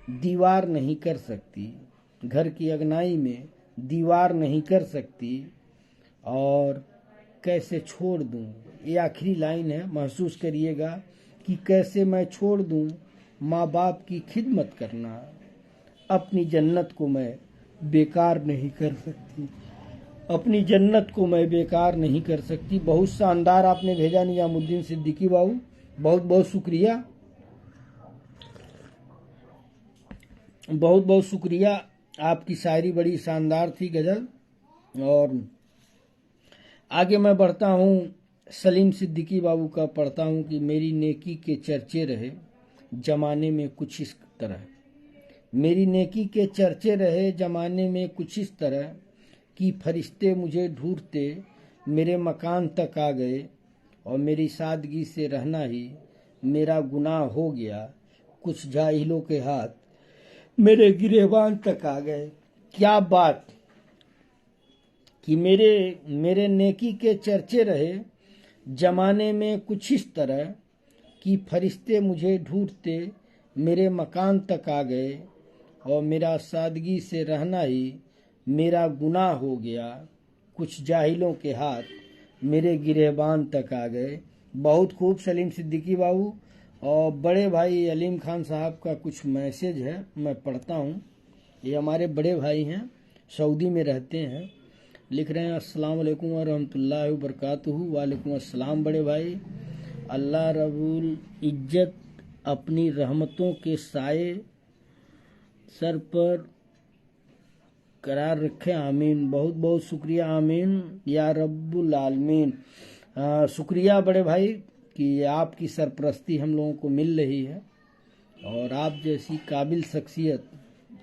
दीवार नहीं कर सकती, घर की अगनाई में दीवार नहीं कर सकती, और कैसे छोड़ दूं, ये आखिरी लाइन है, महसूस करिएगा कि कैसे मैं छोड़ दूं माँ बाप की खिदमत करना, अपनी जन्नत को मैं बेकार नहीं कर सकती, अपनी जन्नत को मैं बेकार नहीं कर सकती। बहुत शानदार आपने भेजा निजामुद्दीन सिद्दीकी बाबू, बहुत बहुत शुक्रिया, बहुत बहुत शुक्रिया। आपकी शायरी बड़ी शानदार थी, गजल। और आगे मैं बढ़ता हूँ, सलीम सिद्दीकी बाबू का पढ़ता हूँ कि मेरी नेकी के चर्चे रहे जमाने में कुछ इस तरह, मेरी नेकी के चर्चे रहे जमाने में कुछ इस तरह, कि फरिश्ते मुझे ढूंढते मेरे मकान तक आ गए और मेरी सादगी से रहना ही मेरा गुनाह हो गया। कुछ जाहिलों के हाथ मेरे गिरेबान तक आ गए। क्या बात कि मेरे नेकी के चर्चे रहे जमाने में कुछ इस तरह कि फरिश्ते मुझे ढूंढते मेरे मकान तक आ गए और मेरा सादगी से रहना ही मेरा गुनाह हो गया। कुछ जाहिलों के हाथ मेरे गिरेबान तक आ गए। बहुत खूब सलीम सिद्दीकी बाबू। और बड़े भाई अलीम खान साहब का कुछ मैसेज है, मैं पढ़ता हूँ। ये हमारे बड़े भाई हैं, सऊदी में रहते हैं। लिख रहे हैं अस्सलाम वालेकुम व रहमतुल्लाहि व बरकातुहू। वालेकुम अस्सलाम बड़े भाई। अल्लाह रब्बुल इज्जत अपनी रहमतों के साए सर पर करार रखे, आमीन। बहुत बहुत शुक्रिया, आमीन या रब्बुल आलमीन। शुक्रिया बड़े भाई कि आपकी सरपरस्ती हम लोगों को मिल रही है और आप जैसी काबिल शख्सियत।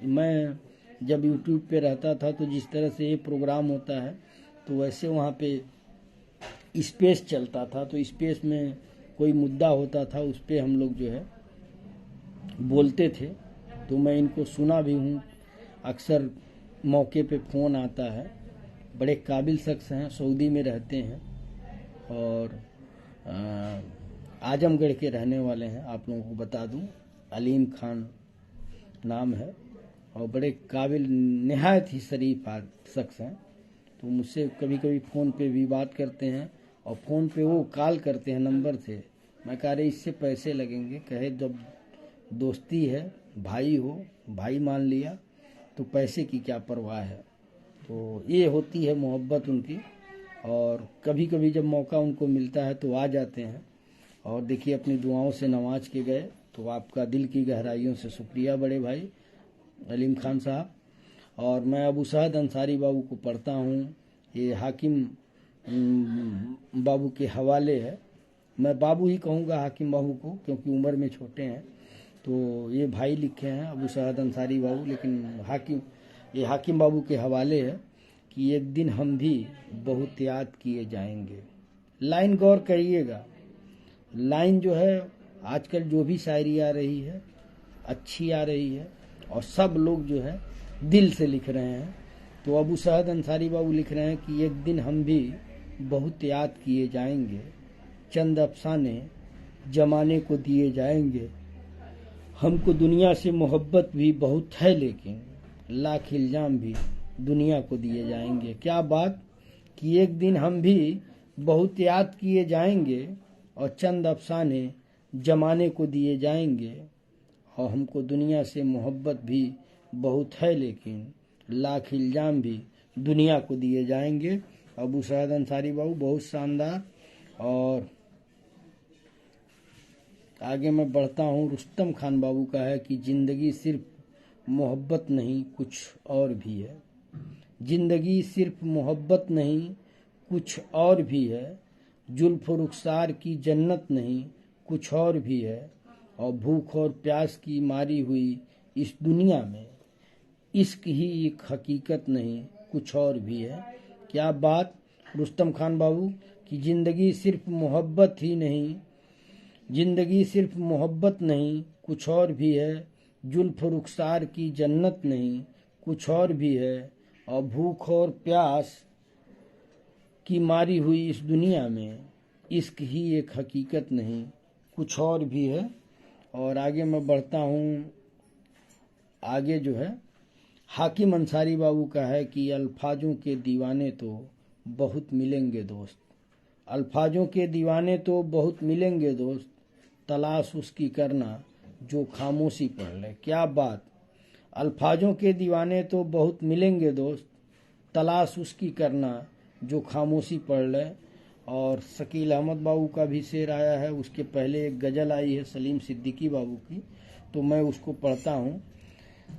मैं जब यूट्यूब पे रहता था तो जिस तरह से ये प्रोग्राम होता है तो वैसे वहाँ पे स्पेस चलता था, तो स्पेस में कोई मुद्दा होता था उस पे हम लोग जो है बोलते थे। तो मैं इनको सुना भी हूँ, अक्सर मौके पे फ़ोन आता है। बड़े काबिल शख्स हैं, सऊदी में रहते हैं और आजमगढ़ के रहने वाले हैं। आप लोगों को बता दूं, अलीम खान नाम है और बड़े काबिल निहायत ही शरीफ शख्स हैं। तो मुझसे कभी कभी फ़ोन पे भी बात करते हैं और फ़ोन पे वो कॉल करते हैं नंबर से। मैं कह रही इससे पैसे लगेंगे, कहे जब दोस्ती है, भाई हो, भाई मान लिया तो पैसे की क्या परवाह है। तो ये होती है मोहब्बत उनकी। और कभी कभी जब मौका उनको मिलता है तो आ जाते हैं और देखिए अपनी दुआओं से नवाज के गए। तो आपका दिल की गहराइयों से शुक्रिया बड़े भाई अलीम खान साहब। और मैं अबू साहद अंसारी बाबू को पढ़ता हूँ। ये हाकिम बाबू के हवाले है। मैं बाबू ही कहूँगा हाकिम बाबू को, क्योंकि उम्र में छोटे हैं। तो ये भाई लिखे हैं अबू साहद अंसारी बाबू, लेकिन ये हाकिम बाबू के हवाले है कि एक दिन हम भी बहुत याद किए जाएंगे। लाइन गौर करिएगा, लाइन जो है आजकल जो भी शायरी आ रही है अच्छी आ रही है और सब लोग जो है दिल से लिख रहे हैं। तो अबू साहद अंसारी बाबू लिख रहे हैं कि एक दिन हम भी बहुत याद किए जाएंगे, चंद अफसाने जमाने को दिए जाएंगे। हमको दुनिया से मोहब्बत भी बहुत है, लेकिन लाख इल्जाम भी दुनिया को दिए जाएंगे। क्या बात कि एक दिन हम भी बहुत याद किए जाएंगे और चंद अफसाने जमाने को दिए जाएंगे। और हमको दुनिया से मोहब्बत भी बहुत है, लेकिन लाख इल्जाम भी दुनिया को दिए जाएंगे। अबू साहद अंसारी बाबू बहुत शानदार। और आगे मैं बढ़ता हूँ। रुस्तम खान बाबू का है कि जिंदगी सिर्फ मोहब्बत नहीं कुछ और भी है। जिंदगी सिर्फ मोहब्बत नहीं कुछ और भी है। जुल्फ रुखसार की जन्नत नहीं कुछ और भी है। और भूख और प्यास की मारी हुई इस दुनिया में इश्क ही एक हकीकत नहीं कुछ और भी है। क्या बात रुस्तम खान बाबू कि जिंदगी सिर्फ मोहब्बत ही नहीं, जिंदगी सिर्फ मोहब्बत नहीं कुछ और भी है। जुल्फ रुखसार की जन्नत नहीं कुछ और भी है। और भूख और प्यास की मारी हुई इस दुनिया में इश्क ही एक हकीकत नहीं कुछ और भी है। और आगे मैं बढ़ता हूँ। आगे जो है हाकिम अंसारी बाबू का है कि अल्फाजों के दीवाने तो बहुत मिलेंगे दोस्त। अल्फाजों के दीवाने तो बहुत मिलेंगे दोस्त, तलाश उसकी करना जो खामोशी पढ़ ले। क्या बात, अल्फाजों के दीवाने तो बहुत मिलेंगे दोस्त, तलाश उसकी करना जो खामोशी पढ़ ले। और शकील अहमद बाबू का भी शेर आया है, उसके पहले एक गज़ल आई है सलीम सिद्दीकी बाबू की, तो मैं उसको पढ़ता हूँ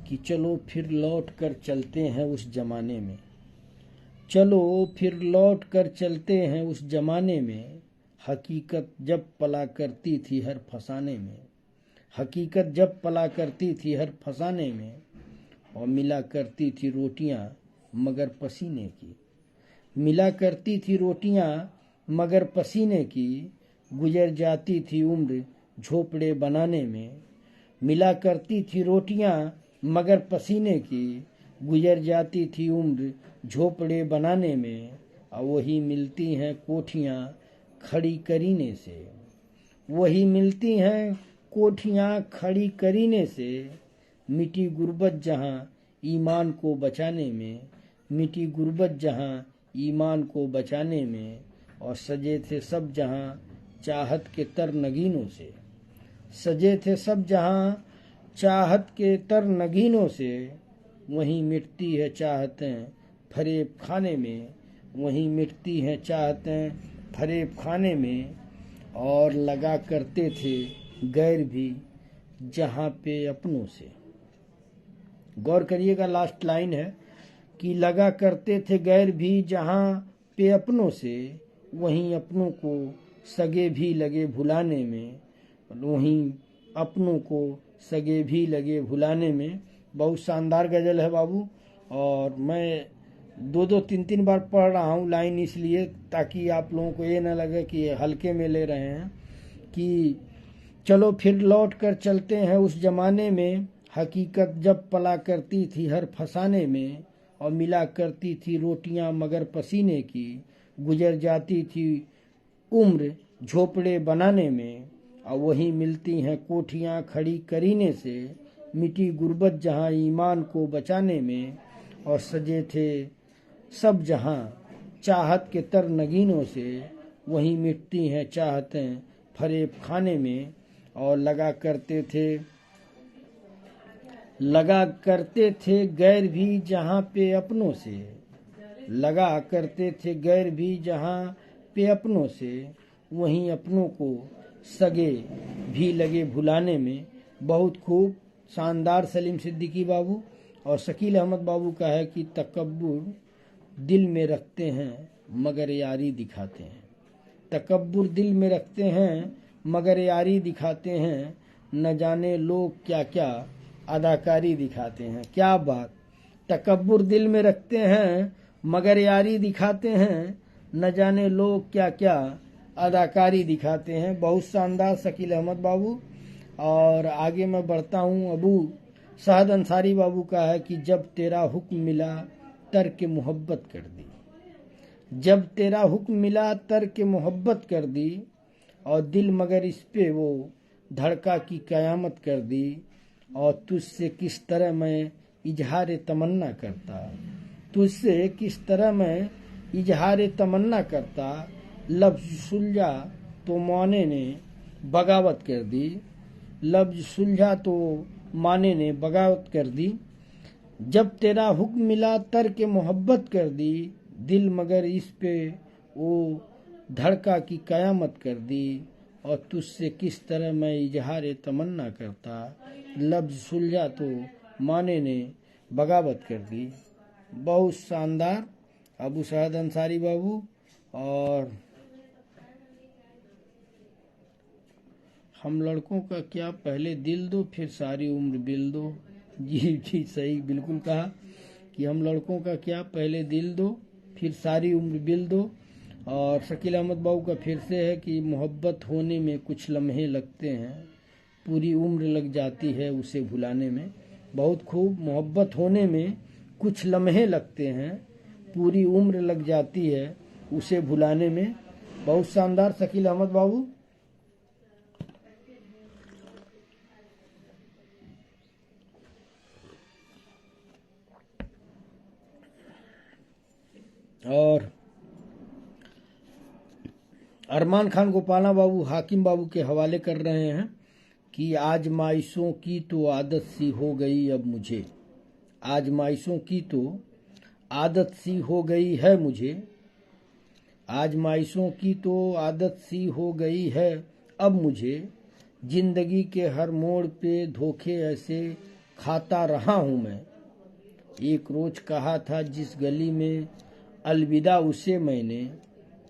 कि चलो फिर लौट कर चलते हैं उस जमाने में, चलो फिर लौट कर चलते हैं उस जमाने में। हकीकत जब पला करती थी हर फसाने में, हकीकत जब पला करती थी हर फसाने में। और मिला करती थी रोटियां मगर पसीने की। मिला करती थी रोटियां मगर पसीने की, गुजर जाती थी उम्र झोपड़े बनाने में। मिला करती थी रोटियां मगर पसीने की, गुजर जाती थी उम्र झोपड़े बनाने में। और वही मिलती हैं कोठियां खड़ी करीने से, वही मिलती हैं कोठियां खड़ी करीने से। मिटी गुर्बत जहां ईमान को बचाने में, मिटी गुर्बत जहां ईमान को बचाने में। और सजे थे सब जहां चाहत के तर नगीनों से, सजे थे सब जहां चाहत के तर नगीनों से। वहीं मिटती है चाहतें फरेब खाने में, वहीं मिटती हैं चाहतें फरेब खाने में। और लगा करते थे गैर भी जहां पे अपनों से। गौर करिएगा, लास्ट लाइन है कि लगा करते थे गैर भी जहां पे अपनों से, वहीं अपनों को सगे भी लगे भुलाने में, वहीं अपनों को सगे भी लगे भुलाने में। बहुत शानदार गजल है बाबू, और मैं दो दो तीन तीन बार पढ़ रहा हूँ लाइन, इसलिए ताकि आप लोगों को ये न लगे कि हल्के में ले रहे हैं। कि चलो फिर लौट कर चलते हैं उस जमाने में, हकीकत जब पला करती थी हर फसाने में। और मिला करती थी रोटियां मगर पसीने की, गुजर जाती थी उम्र झोपड़े बनाने में। और वहीं मिलती हैं कोठियां खड़ी करीने से, मिटी गुर्बत जहां ईमान को बचाने में। और सजे थे सब जहां चाहत के तर नगीनों से, वहीं मिटती हैं चाहतें फरेब खाने में। और लगा करते थे गैर भी जहां पे अपनों से, लगा करते थे गैर भी जहां पे अपनों से। वहीं अपनों को सगे भी लगे भुलाने में। बहुत खूब, शानदार सलीम सिद्दीकी बाबू। और शकील अहमद बाबू का है कि तकब्बुर दिल में रखते हैं मगर यारी दिखाते हैं, तकब्बुर दिल में रखते हैं मगर यारी दिखाते हैं। न जाने लोग क्या क्या अदाकारी दिखाते हैं। क्या बात, तकब्बुर दिल में रखते हैं मगर यारी दिखाते हैं, न जाने लोग क्या क्या अदाकारी दिखाते हैं। बहुत शानदार शकील अहमद बाबू। और आगे मैं बढ़ता हूँ, अबू साहद अंसारी बाबू का है कि जब तेरा हुक्म मिला तर्क मोहब्बत कर दी, जब तेरा हुक्म मिला तर्क मोहब्बत कर दी। और दिल मगर इस पे वो धड़का की कयामत कर दी। और तुझसे किस तरह मैं इजहार तमन्ना करता, तुझसे किस तरह मैं इजहार तमन्ना करता। लफ्ज सुलझा तो माने ने बगावत कर दी, लफ्ज सुलझा तो माने ने बगावत कर दी। जब तेरा हुक्म मिला तर्क मोहब्बत कर दी, दिल मगर इस पे वो धड़का की कयामत कर दी। और तुझसे किस तरह मैं इजहार तमन्ना करता, लफ्ज सुलझा तो माने ने बगावत कर दी। बहुत शानदार अबू साहद अंसारी बाबू। और हम लड़कों का क्या पहले दिल दो फिर सारी उम्र बिल दो। जी जी सही, बिल्कुल कहा कि हम लड़कों का क्या पहले दिल दो फिर सारी उम्र बिल दो। और शकील अहमद बाबू का फिर से है कि मोहब्बत होने में कुछ लम्हे लगते हैं, पूरी उम्र लग जाती है उसे भुलाने में। बहुत खूब, मोहब्बत होने में कुछ लम्हे लगते हैं, पूरी उम्र लग जाती है उसे भुलाने में। बहुत शानदार शकील अहमद बाबू। और अरमान खान गोपाला बाबू हाकिम बाबू के हवाले कर रहे हैं कि आजमाइशों की तो आदत सी हो गई अब मुझे, आजमाइशों की तो आदत सी हो गई है मुझे, आजमाइशों की तो आदत सी हो गई है अब मुझे। जिंदगी के हर मोड़ पे धोखे ऐसे खाता रहा हूँ मैं। एक रोज कहा था जिस गली में अलविदा उसे मैंने,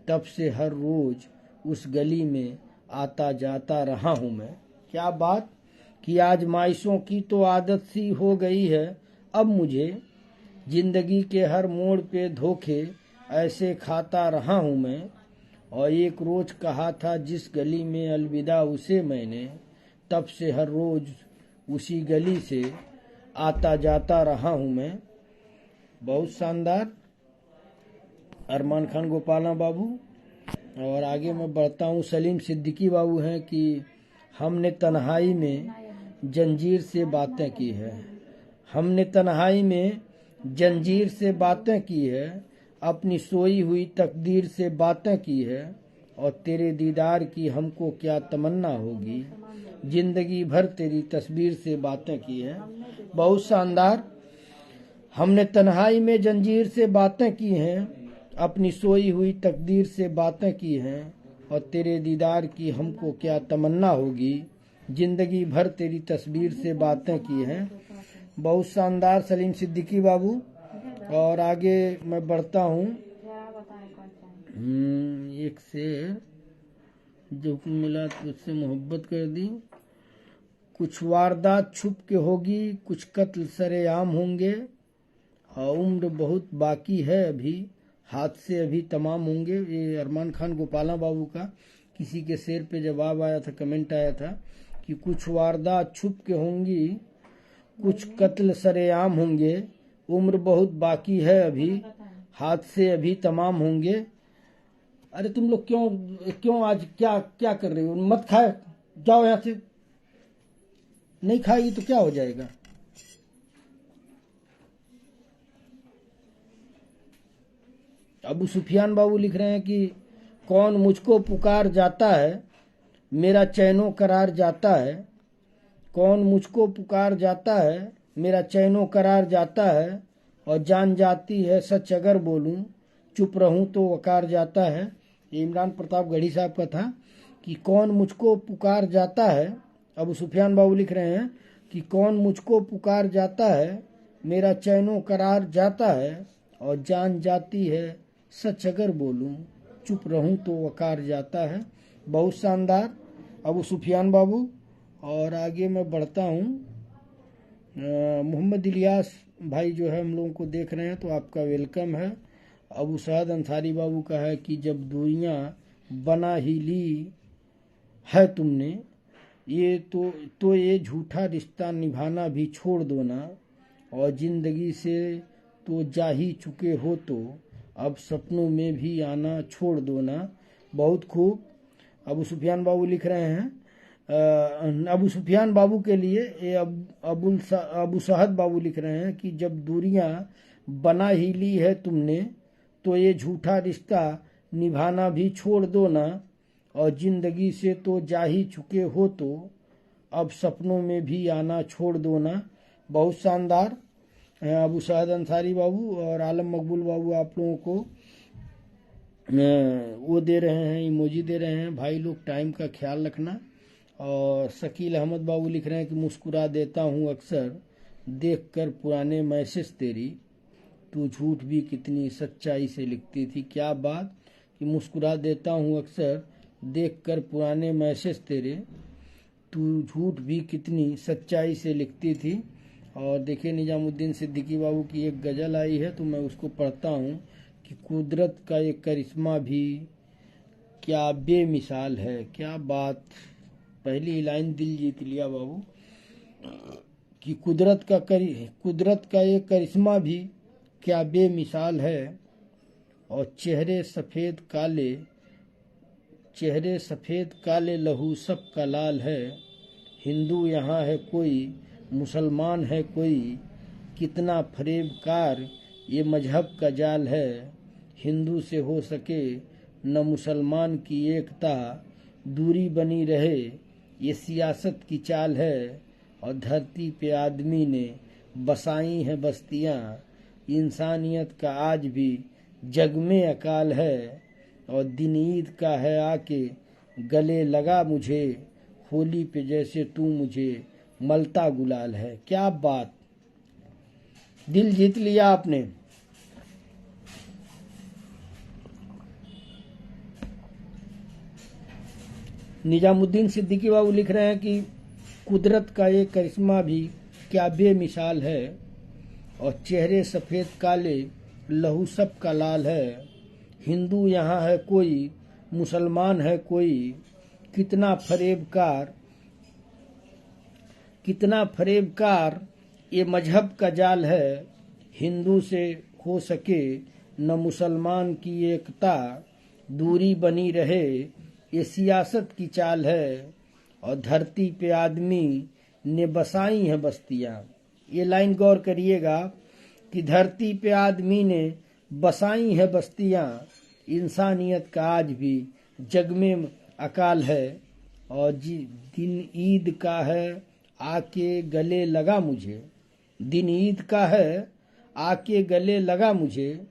तब से हर रोज उस गली में आता जाता रहा हूँ मैं। क्या बात कि आजमाइशों की तो आदत सी हो गई है अब मुझे। जिंदगी के हर मोड़ पे धोखे ऐसे खाता रहा हूँ मैं, और एक रोज कहा था जिस गली में अलविदा उसे मैंने, तब से हर रोज उसी गली से आता जाता रहा हूँ मैं। बहुत शानदार अरमान खान गोपाला बाबू। और आगे मैं बढ़ता हूँ, सलीम सिद्दीकी बाबू हैं कि हमने तन्हाई में जंजीर से बातें की है, हमने तन्हाई में जंजीर से बातें की है, अपनी सोई हुई तकदीर से बातें की है, और तेरे दीदार की हमको क्या तमन्ना होगी, जिंदगी भर तेरी तस्वीर से बातें की है। बहुत शानदार। हमने तन्हाई में जंजीर से बातें की हैं, अपनी सोई हुई तकदीर से बातें की हैं, और तेरे दीदार की हमको क्या तमन्ना होगी, जिंदगी भर तेरी तस्वीर से बातें की हैं। बहुत शानदार सलीम सिद्दीकी बाबू। और आगे मैं बढ़ता हूँ, एक शेर, जो मिला तुझसे मोहब्बत कर दी। कुछ वारदात छुप के होगी, कुछ कत्ल सरेआम होंगे, और उम्र बहुत बाकी है अभी, हादसे अभी तमाम होंगे। ये अरमान खान गोपाला बाबू का किसी के शेर पे जवाब आया था, कमेंट आया था कि कुछ वारदात छुप के होंगी, कुछ कत्ल सरेआम होंगे, उम्र बहुत बाकी है अभी, हादसे अभी तमाम होंगे। अरे तुम लोग क्यों आज क्या क्या कर रहे हो? मत खाए, जाओ यहाँ से। नहीं खाएगी तो क्या हो जाएगा? अबू सुफियान बाबू लिख रहे हैं कि कौन मुझको पुकार जाता है, मेरा चैनो करार जाता है, कौन मुझको पुकार जाता है, मेरा चैनो करार जाता है, और जान जाती है सच अगर बोलूं, चुप रहूं तो वकार जाता है। ये इमरान प्रतापगढ़ी साहब का था कि कौन मुझको पुकार जाता है। अबू सुफियान बाबू लिख रहे हैं कि कौन मुझको पुकार जाता है, मेरा चैनो करार जाता है, और जान जाती है सच अगर बोलूं, चुप रहूं तो वकार जाता है। बहुत शानदार अबू सुफियान बाबू। और आगे मैं बढ़ता हूँ, मोहम्मद इलियास भाई जो है हम लोगों को देख रहे हैं तो आपका वेलकम है। अबू सअद अंसारी बाबू का है कि जब दूरियां बना ही ली है तुमने, ये तो ये झूठा रिश्ता निभाना भी छोड़ दो ना, और जिंदगी से तो जा ही चुके हो तो अब सपनों में भी आना छोड़ दो ना। बहुत खूब। अबू सुफियान बाबू लिख रहे हैं, अबू सुफियान बाबू के लिए ये अबू सहद बाबू लिख रहे हैं कि जब दूरियां बना ही ली है तुमने, तो ये झूठा रिश्ता निभाना भी छोड़ दो ना, और जिंदगी से तो जा ही चुके हो तो अब सपनों में भी आना छोड़ दो ना। बहुत शानदार अबू सअद अंसारी बाबू। और आलम मकबूल बाबू आप लोगों को वो दे रहे हैं, इमोजी दे रहे हैं, भाई लोग टाइम का ख्याल रखना। और शकील अहमद बाबू लिख रहे हैं कि मुस्कुरा देता हूँ अक्सर देखकर पुराने मैसेज तेरी, तू झूठ भी कितनी सच्चाई से लिखती थी। क्या बात कि मुस्कुरा देता हूँ अक्सर देखकर पुराने मैसेज तेरे, तू झूठ भी कितनी सच्चाई से लिखती थी। और देखिए निजामुद्दीन सिद्दीकी बाबू की एक गज़ल आई है तो मैं उसको पढ़ता हूँ कि कुदरत का एक करिश्मा भी क्या बेमिसाल है। क्या बात, पहली लाइन दिल जीत लिया बाबू कि कुदरत का एक करिश्मा भी क्या बेमिसाल है, और चेहरे सफ़ेद काले लहू सबका लाल है। हिंदू यहाँ है कोई, मुसलमान है कोई, कितना फरेबकार ये मजहब का जाल है। हिंदू से हो सके न मुसलमान की एकता, दूरी बनी रहे ये सियासत की चाल है। और धरती पे आदमी ने बसाई हैं बस्तियाँ, इंसानियत का आज भी जग में अकाल है। और दिन ईद का है आके गले लगा मुझे, होली पे जैसे तू मुझे मलता गुलाल है। क्या बात, दिल जीत लिया आपने। निजामुद्दीन सिद्दीकी बाबू लिख रहे हैं कि कुदरत का एक करिश्मा भी क्या बेमिसाल है, और चेहरे सफेद काले, लहू सबका लाल है। हिंदू यहाँ है कोई, मुसलमान है कोई, कितना फरेबकार ये मजहब का जाल है। हिंदू से हो सके न मुसलमान की एकता, दूरी बनी रहे ये सियासत की चाल है। और धरती पे आदमी ने बसाई है बस्तियां। ये लाइन गौर करिएगा कि धरती पे आदमी ने बसाई है बस्तियां, इंसानियत का आज भी जग में अकाल है। और दिन ईद का है आके गले लगा मुझे, दिन ईद का है आके गले लगा मुझे,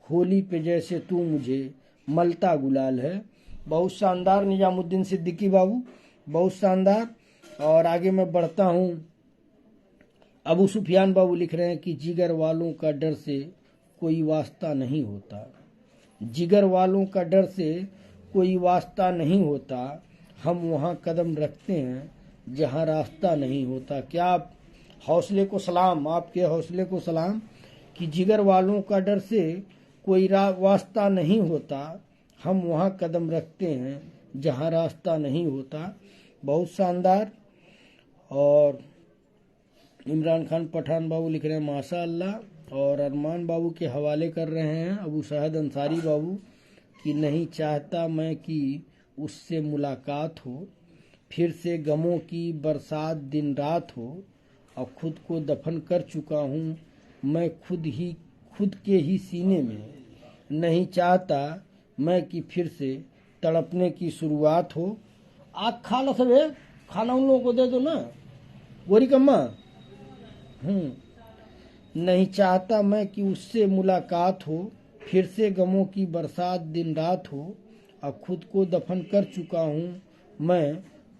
होली पे जैसे तू मुझे मलता गुलाल है। बहुत शानदार निजामुद्दीन सिद्दीकी बाबू, बहुत शानदार। और आगे मैं बढ़ता हूँ। अबू सुफियान बाबू लिख रहे हैं कि जिगर वालों का डर से कोई वास्ता नहीं होता, जिगर वालों का डर से कोई वास्ता नहीं होता, हम वहाँ कदम रखते हैं जहाँ रास्ता नहीं होता। क्या आप हौसले को सलाम, आपके हौसले को सलाम कि जिगर वालों का डर से कोई वास्ता नहीं होता, हम वहाँ कदम रखते हैं जहाँ रास्ता नहीं होता। बहुत शानदार। और इमरान खान पठान बाबू लिख रहे हैं माशा अल्लाह। और अरमान बाबू के हवाले कर रहे हैं अबू शहद अंसारी बाबू कि नहीं चाहता मैं कि उससे मुलाकात हो, फिर से गमों की बरसात दिन रात हो, और खुद को दफन कर चुका हूँ मैं खुद के ही सीने में। नहीं चाहता मैं कि फिर से तड़पने की शुरुआत हो। आग खा लो सब, खाना उन लोगों को दे दो ना गोरी कम्मा। नहीं चाहता मैं कि उससे मुलाकात हो, फिर से गमों की बरसात दिन रात हो, और खुद को दफन कर चुका हूँ मैं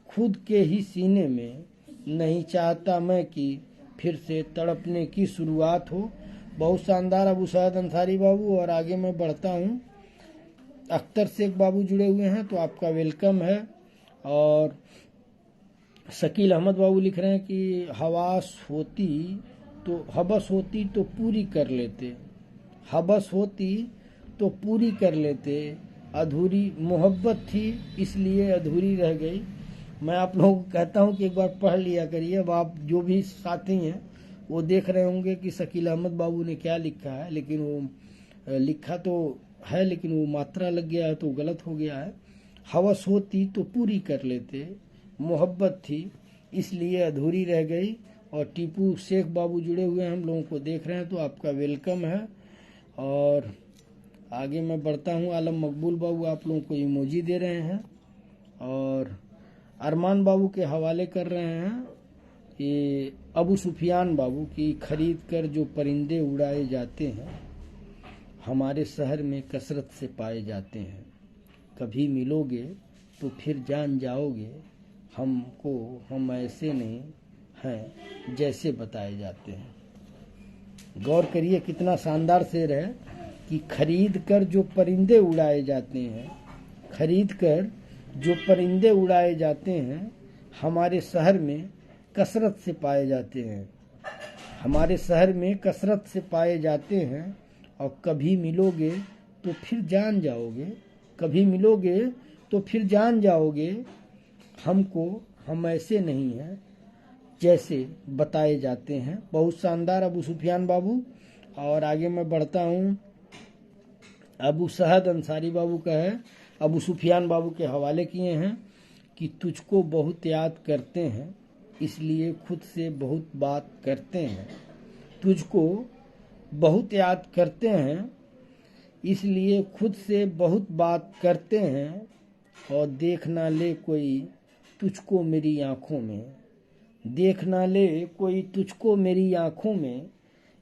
खुद के ही सीने में। नहीं चाहता मैं कि फिर से तड़पने की शुरुआत हो। बहुत शानदार अबू सैद अंसारी बाबू। और आगे मैं बढ़ता हूँ। अख्तर शेख बाबू जुड़े हुए हैं तो आपका वेलकम है। और शकील अहमद बाबू लिख रहे हैं कि हबस होती तो पूरी कर लेते, हबस होती तो पूरी कर लेते, अधूरी मोहब्बत थी इसलिए अधूरी रह गई। मैं आप लोगों को कहता हूं कि एक बार पढ़ लिया करिए। अब आप जो भी साथी हैं वो देख रहे होंगे कि शकील अहमद बाबू ने क्या लिखा है, लेकिन वो लिखा तो है लेकिन वो मात्रा लग गया है तो गलत हो गया है। हवस होती तो पूरी कर लेते, मोहब्बत थी इसलिए अधूरी रह गई। और टीपू शेख बाबू जुड़े हुए हैं, हम लोगों को देख रहे हैं तो आपका वेलकम है। और आगे मैं बढ़ता हूँ। आलम मकबूल बाबू आप लोगों को इमोजी दे रहे हैं। और अरमान बाबू के हवाले कर रहे हैं ये अबू सुफियान बाबू की खरीद कर जो परिंदे उड़ाए जाते हैं, हमारे शहर में कसरत से पाए जाते हैं। कभी मिलोगे तो फिर जान जाओगे हमको, हम ऐसे नहीं हैं जैसे बताए जाते हैं। गौर करिए कितना शानदार शेर है कि खरीद कर जो परिंदे उड़ाए जाते हैं, खरीद कर जो परिंदे उड़ाए जाते हैं, हमारे शहर में कसरत से पाए जाते हैं, हमारे शहर में कसरत से पाए जाते हैं। और कभी मिलोगे तो फिर जान जाओगे, कभी मिलोगे तो फिर जान जाओगे हमको, हम ऐसे नहीं हैं जैसे बताए जाते हैं। बहुत शानदार अबू सुफियान बाबू। और आगे मैं बढ़ता हूँ। अबू शहद अंसारी बाबू का है, अबू सुफियान बाबू के हवाले किए हैं कि तुझको बहुत याद करते हैं इसलिए खुद से बहुत बात करते हैं, तुझको बहुत याद करते हैं इसलिए खुद से बहुत बात करते हैं। और देख ना ले कोई तुझको मेरी आँखों में, देख ना ले कोई तुझको मेरी आँखों में,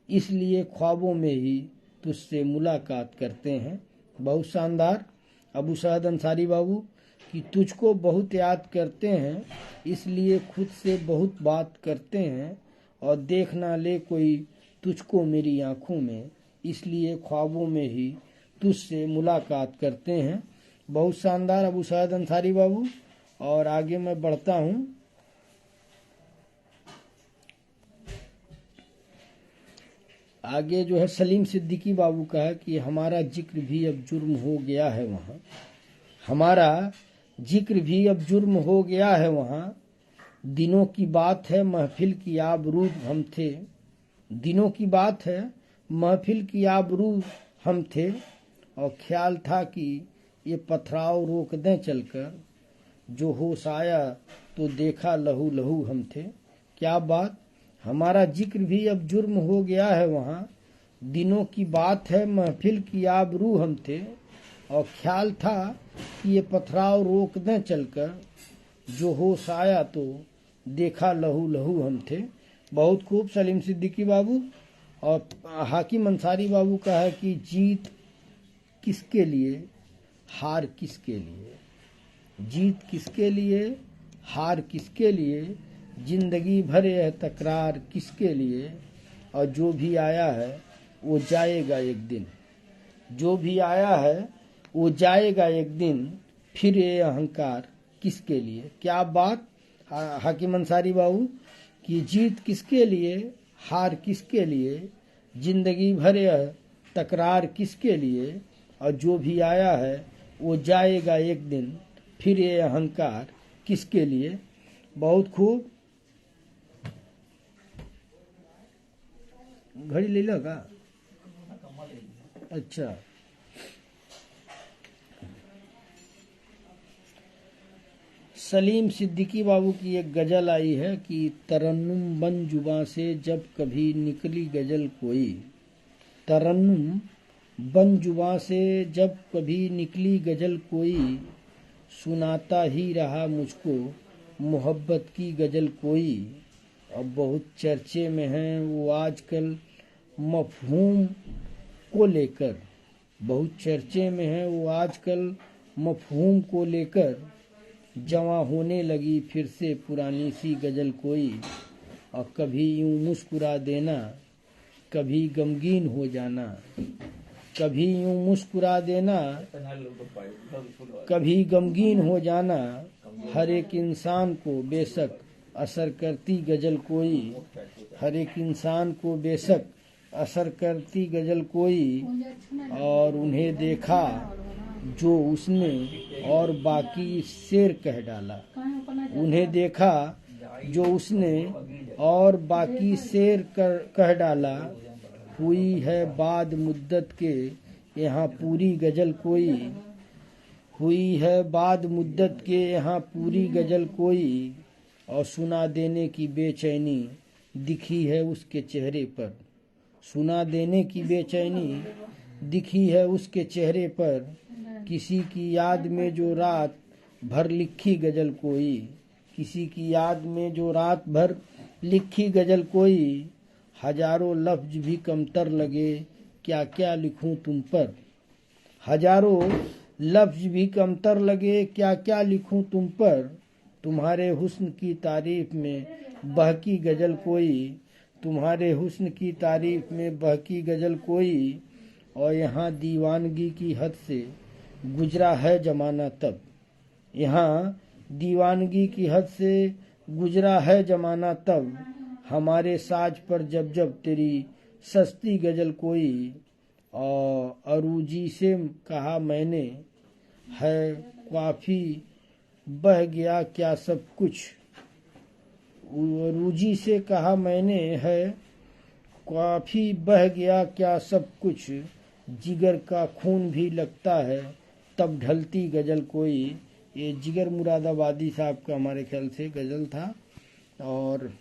इसलिए ख्वाबों में ही तुझसे मुलाकात करते हैं। बहुत शानदार अबू सैद अंसारी बाबू कि तुझको बहुत याद करते हैं इसलिए खुद से बहुत बात करते हैं। और देख ना ले कोई तुझको मेरी आँखों में, इसलिए ख्वाबों में ही तुझसे मुलाकात करते हैं। बहुत शानदार अबू सैद अंसारी बाबू। और आगे मैं बढ़ता हूँ। आगे जो है सलीम सिद्दीकी बाबू का है कि हमारा जिक्र भी अब जुर्म हो गया है वहाँ, हमारा जिक्र भी अब जुर्म हो गया है वहाँ, दिनों की बात है महफिल की आबरू हम थे, दिनों की बात है महफिल की आबरू हम थे, और ख्याल था कि ये पथराव रोक दें चलकर, जो होश आया तो देखा लहू लहू हम थे। क्या बात, हमारा जिक्र भी अब जुर्म हो गया है वहाँ, दिनों की बात है महफिल की आबरू हम थे, और ख्याल था कि ये पथराव रोक दें चलकर, जो होश आया तो देखा लहू लहू हम थे। बहुत खूब सलीम सिद्दीकी बाबू। और हाकिम अंसारी बाबू का है कि जीत किसके लिए, हार किसके लिए, जीत किसके लिए, हार किसके लिए, जिंदगी भर यह तकरार किसके लिए, और जो भी आया है वो जाएगा एक दिन, जो भी आया है वो जाएगा एक दिन, फिर ये अहंकार किसके लिए। क्या बात हाकिम अंसारी बाबू कि जीत किसके लिए, हार किसके लिए, जिंदगी भर यह तकरार किसके लिए, और जो भी आया है वो जाएगा एक दिन, फिर ये अहंकार किसके लिए। बहुत खूब। घड़ी ले लो का, अच्छा। सलीम सिद्दीकी बाबू की एक गजल आई है कि तरन्नुम बन जुबां से जब कभी निकली गजल कोई, तरन्नुम बन जुबां से जब कभी निकली गजल कोई, सुनाता ही रहा मुझको मोहब्बत की गजल कोई। अब बहुत चर्चे में है वो आजकल मफहूम को लेकर, बहुत चर्चे में है वो आजकल मफहूम को लेकर, जवां होने लगी फिर से पुरानी सी गजल कोई। और कभी यूं मुस्कुरा देना, कभी गमगीन हो जाना, कभी यूं मुस्कुरा देना, कभी गमगीन हो जाना, हर एक इंसान को बेशक असर करती गजल कोई, हर एक इंसान को बेशक असर करती गजल कोई। और उन्हें देखा जो उसने और बाकी शेर कह डाला, उन्हें देखा जो उसने और बाकी शेर कह डाला, हुई है बाद मुद्दत के यहाँ पूरी गजल कोई, हुई है बाद मुद्दत के यहाँ पूरी गजल कोई। और सुना देने की बेचैनी दिखी है उसके चेहरे पर, सुना देने की बेचैनी दिखी है उसके चेहरे पर, किसी की याद में जो रात भर लिखी गजल कोई, किसी की याद में जो रात भर लिखी गजल कोई। हजारों लफ्ज भी कमतर लगे क्या क्या लिखूं तुम पर, हजारों लफ्ज भी कमतर लगे क्या क्या लिखूं तुम पर, तुम्हारे हुस्न की तारीफ में बहकी गजल कोई, तुम्हारे हुस्न की तारीफ में बहकी गजल कोई। और यहाँ दीवानगी की हद से गुजरा है जमाना तब, यहाँ दीवानगी की हद से गुजरा है जमाना तब, हमारे साज पर जब जब तेरी सस्ती गजल कोई। और अरूजी से कहा मैंने है काफी बह गया क्या सब कुछ, अरूजी से कहा मैंने है काफी बह गया क्या सब कुछ, जिगर का खून भी लगता है तब ढलती गजल कोई। ये जिगर मुरादाबादी साहब का हमारे ख्याल से गजल था, और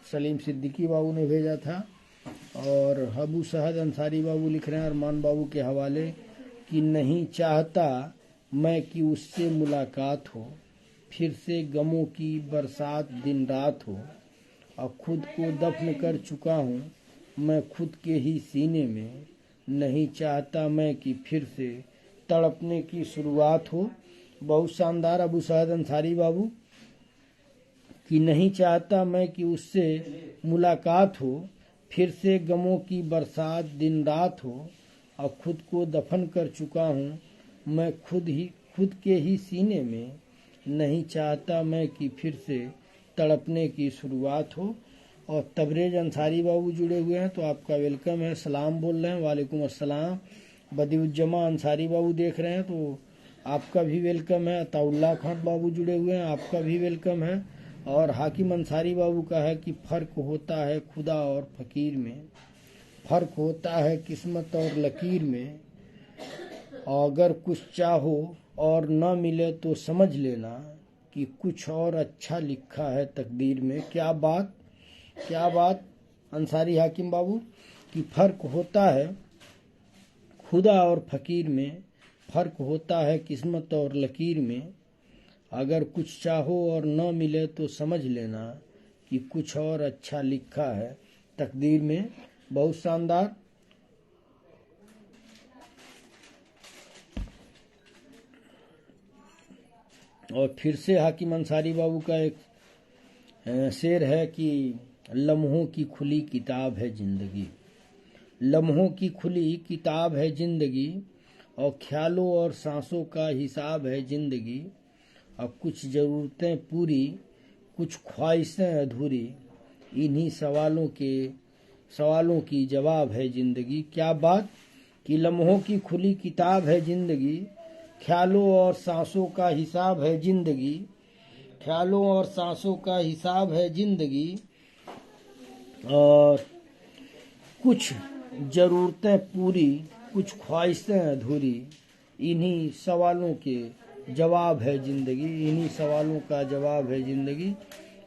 सलीम सिद्दीकी बाबू ने भेजा था। और अबू सहद अंसारी बाबू लिख रहे हैं अरमान बाबू के हवाले कि नहीं चाहता मैं कि उससे मुलाकात हो, फिर से गमों की बरसात दिन रात हो, और खुद को दफन कर चुका हूँ मैं खुद के ही सीने में, नहीं चाहता मैं कि फिर से तड़पने की शुरुआत हो। बहुत शानदार अबू सहद अंसारी बाबू कि नहीं चाहता मैं कि उससे मुलाकात हो, फिर से गमों की बरसात दिन रात हो, और खुद को दफन कर चुका हूँ मैं खुद के ही सीने में, नहीं चाहता मैं कि फिर से तड़पने की शुरुआत हो। और तबरेज अंसारी बाबू जुड़े हुए हैं, तो आपका वेलकम है, सलाम बोल रहे हैं, वालेकुम अस्सलाम। बदिउज्जमा अंसारी बाबू देख रहे हैं, तो आपका भी वेलकम है। अताउल्लाह खान बाबू जुड़े हुए हैं, आपका भी वेलकम है। और हाकिम अंसारी बाबू का है कि फ़र्क होता है खुदा और फकीर में, फ़र्क होता है किस्मत और लकीर में, अगर कुछ चाहो और न मिले तो समझ लेना कि कुछ और अच्छा लिखा है तकदीर में। क्या बात अंसारी हाकिम बाबू, कि फ़र्क होता है खुदा और फकीर में, फ़र्क होता है किस्मत और लकीर में, अगर कुछ चाहो और न मिले तो समझ लेना कि कुछ और अच्छा लिखा है तकदीर में। बहुत शानदार। और फिर से हाकिम अंसारी बाबू का एक शेर है कि लम्हों की खुली किताब है जिंदगी, लम्हों की खुली किताब है जिंदगी, और ख्यालों और सांसों का हिसाब है जिंदगी, और कुछ ज़रूरतें पूरी कुछ ख्वाहिशें अधूरी, इन्हीं सवालों की जवाब है जिंदगी। क्या बात, कि लम्हों की खुली किताब है जिंदगी, ख्यालों और सांसों का हिसाब है जिंदगी, ख्यालों और सांसों का हिसाब है जिंदगी, और कुछ ज़रूरतें पूरी कुछ ख्वाहिशें अधूरी, इन्हीं सवालों के जवाब है जिंदगी, इन्हीं सवालों का जवाब है जिंदगी।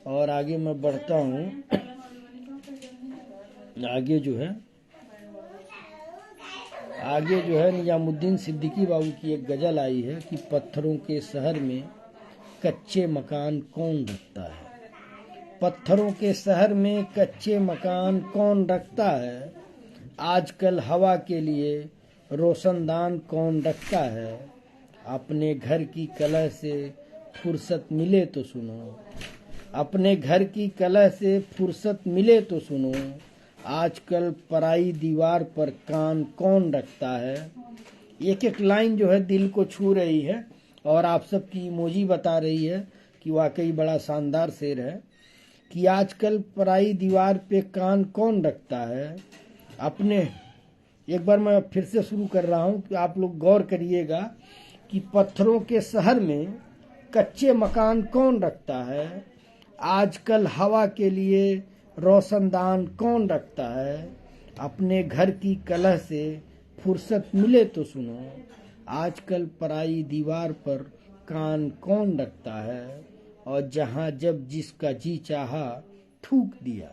और आगे मैं बढ़ता हूँ, आगे जो है निजामुद्दीन सिद्दीकी बाबू की एक गज़ल आई है कि पत्थरों के शहर में कच्चे मकान कौन रखता है, पत्थरों के शहर में कच्चे मकान कौन रखता है, आजकल हवा के लिए रोशनदान कौन रखता है, अपने घर की कलह से फुर्सत मिले तो सुनो, अपने घर की कलह से फुर्सत मिले तो सुनो, आजकल पराई दीवार पर कान कौन रखता है। एक एक लाइन जो है दिल को छू रही है और आप सबकी इमोजी बता रही है कि वाकई बड़ा शानदार शेर है कि आजकल पराई दीवार पे कान कौन रखता है। अपने एक बार मैं फिर से शुरू कर रहा हूँ कि आप लोग गौर करिएगा कि पत्थरों के शहर में कच्चे मकान कौन रखता है, आजकल हवा के लिए रोशनदान कौन रखता है, अपने घर की कलह से फुर्सत मिले तो सुनो, आजकल पराई दीवार पर कान कौन रखता है, और जहाँ जब जिसका जी चाहा थूक दिया,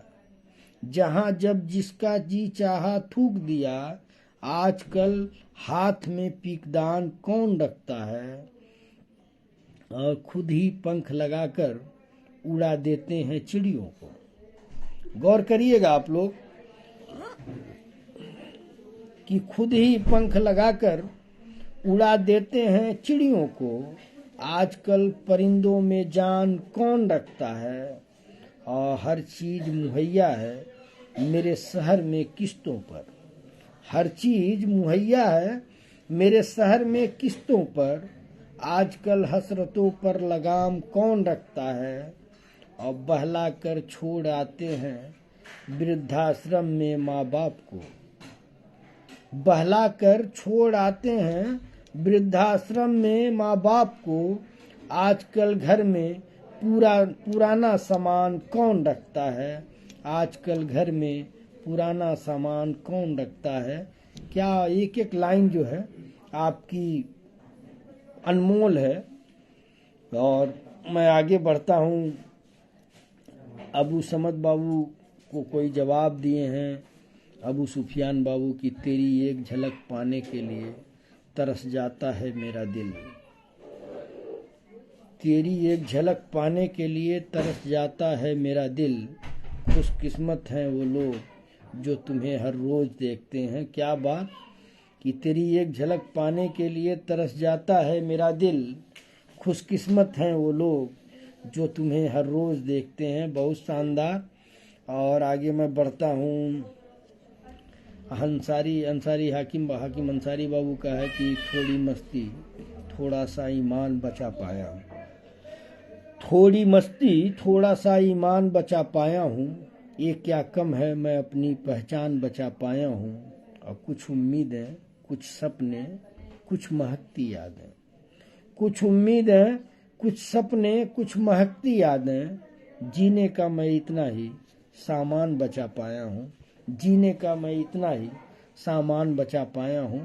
जहाँ जब जिसका जी चाहा थूक दिया, आजकल हाथ में पीकदान कौन रखता है, और खुद ही पंख लगाकर उड़ा देते हैं चिड़ियों को। गौर करिएगा आप लोग कि खुद ही पंख लगाकर उड़ा देते हैं चिड़ियों को, आजकल परिंदों में जान कौन रखता है, और हर चीज मुहैया है मेरे शहर में किस्तों पर, हर चीज मुहैया है मेरे शहर में किस्तों पर, आजकल हसरतों पर लगाम कौन रखता है, और बहला कर छोड़ आते हैं वृद्धाश्रम में माँ बाप को, बहला कर छोड़ आते हैं वृद्धाश्रम में माँ बाप को, आजकल घर में पुराना सामान कौन रखता है, आजकल घर में पुराना सामान कौन रखता है। क्या एक एक लाइन जो है आपकी अनमोल है। और मैं आगे बढ़ता हूँ। अबू समद बाबू को कोई जवाब दिए हैं अबू सुफियान बाबू की, तेरी एक झलक पाने के लिए तरस जाता है मेरा दिल, तेरी एक झलक पाने के लिए तरस जाता है मेरा दिल, खुशकिस्मत हैं वो लोग जो तुम्हें हर रोज देखते हैं। क्या बात, कि तेरी एक झलक पाने के लिए तरस जाता है मेरा दिल, खुशकिस्मत हैं वो लोग जो तुम्हें हर रोज देखते हैं। बहुत शानदार। और आगे मैं बढ़ता हूँ। अंसारी हाकिम अंसारी बाबू का है कि थोड़ी मस्ती थोड़ा सा ईमान बचा पाया हूँ, थोड़ी मस्ती थोड़ा सा ईमान बचा पाया हूँ, ये क्या कम है मैं अपनी पहचान बचा पाया हूँ, और कुछ उम्मीदें कुछ सपने कुछ महकती यादें। कुछ उम्मीदें कुछ सपने कुछ महकती यादें, जीने का मैं इतना ही सामान बचा पाया हूँ। जीने का मैं इतना ही सामान बचा पाया हूँ।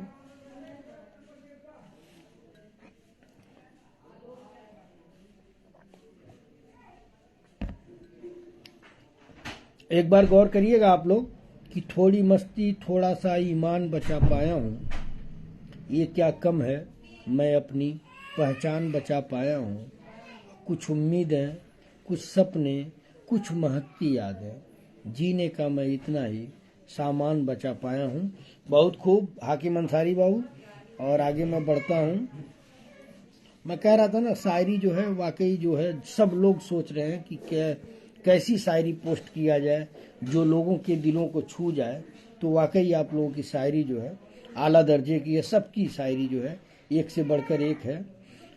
एक बार गौर करिएगा आप लोग कि थोड़ी मस्ती थोड़ा सा ईमान बचा पाया हूँ, ये क्या कम है मैं अपनी पहचान बचा पाया हूँ। कुछ उम्मीदें कुछ सपने कुछ महकती यादें, जीने का मैं इतना ही सामान बचा पाया हूँ। बहुत खूब हाकिम अंसारी बाबू। और आगे मैं बढ़ता हूँ। मैं कह रहा था ना, शायरी जो है वाकई जो है सब लोग सोच रहे हैं कि कैसी शायरी पोस्ट किया जाए जो लोगों के दिलों को छू जाए। तो वाकई आप लोगों की शायरी जो है आला दर्जे की है। सबकी शायरी जो है एक से बढ़कर एक है।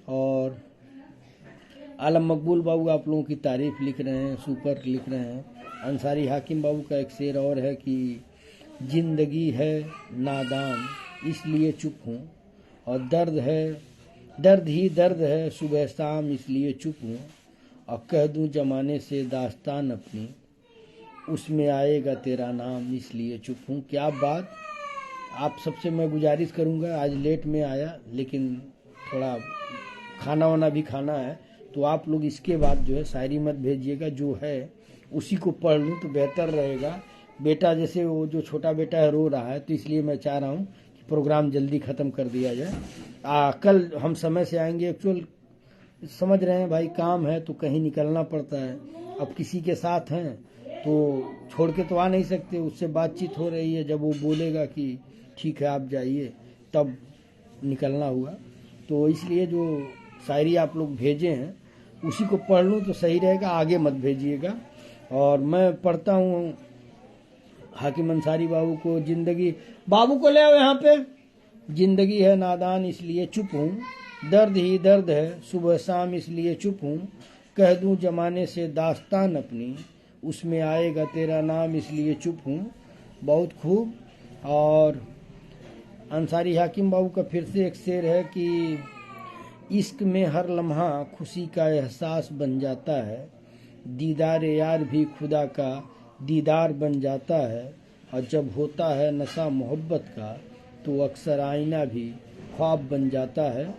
और आलम मकबूल बाबू आप लोगों की तारीफ लिख रहे हैं, सुपर लिख रहे हैं। अंसारी हाकिम बाबू का एक शेर और है कि जिंदगी है नादान इसलिए चुप हूँ, और दर्द ही दर्द है सुबह शाम इसलिए चुप हूँ, और कह दूं जमाने से दास्तान अपनी उसमें आएगा तेरा नाम इसलिए चुप हूँ। क्या बात। आप सबसे मैं गुजारिश करूँगा, आज लेट में आया लेकिन थोड़ा खाना वाना भी खाना है, तो आप लोग इसके बाद जो है शायरी मत भेजिएगा, जो है उसी को पढ़ लूँ तो बेहतर रहेगा। बेटा जैसे वो जो छोटा बेटा है रो रहा है, तो इसलिए मैं चाह रहा हूँ कि प्रोग्राम जल्दी ख़त्म कर दिया जाए। कल हम समय से आएंगे। एक्चुअल समझ रहे हैं भाई, काम है तो कहीं निकलना पड़ता है। अब किसी के साथ हैं तो छोड़ के तो आ नहीं सकते, उससे बातचीत हो रही है। जब वो बोलेगा कि ठीक है आप जाइए, तब निकलना हुआ। तो इसलिए जो शायरी आप लोग भेजे हैं उसी को पढ़ लूँ तो सही रहेगा, आगे मत भेजिएगा। और मैं पढ़ता हूँ हाकिम अंसारी बाबू को। जिंदगी बाबू को ले आओ यहाँ पे। जिंदगी है नादान इसलिए चुप हूँ, दर्द ही दर्द है सुबह शाम इसलिए चुप हूँ, कह दूं जमाने से दास्तान अपनी उसमें आएगा तेरा नाम इसलिए चुप हूँ। बहुत खूब। और अंसारी हाकिम बाबू का फिर से एक शेर है कि इश्क में हर लम्हा खुशी का एहसास बन जाता है, दीदार यार भी खुदा का दीदार बन जाता है, और जब होता है नशा मोहब्बत का तो अक्सर आईना भी ख्वाब बन जाता है।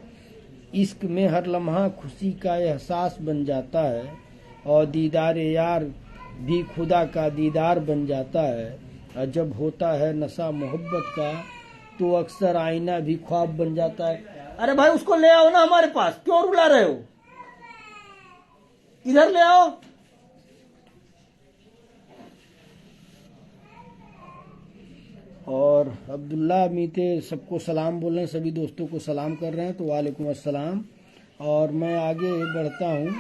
इश्क में हर लम्हा खुशी का एहसास बन जाता है, और दीदार यार भी खुदा का दीदार बन जाता है, और जब होता है नशा मोहब्बत का तो अक्सर आईना भी ख्वाब बन जाता है। अरे भाई उसको ले आओ ना हमारे पास, क्यों रुला रहे हो? इधर ले आओ। और अब्दुल्ला मीते सबको सलाम बोल रहे हैं, सभी दोस्तों को सलाम कर रहे हैं, तो वालेकुम अस्सलाम। और मैं आगे बढ़ता हूँ।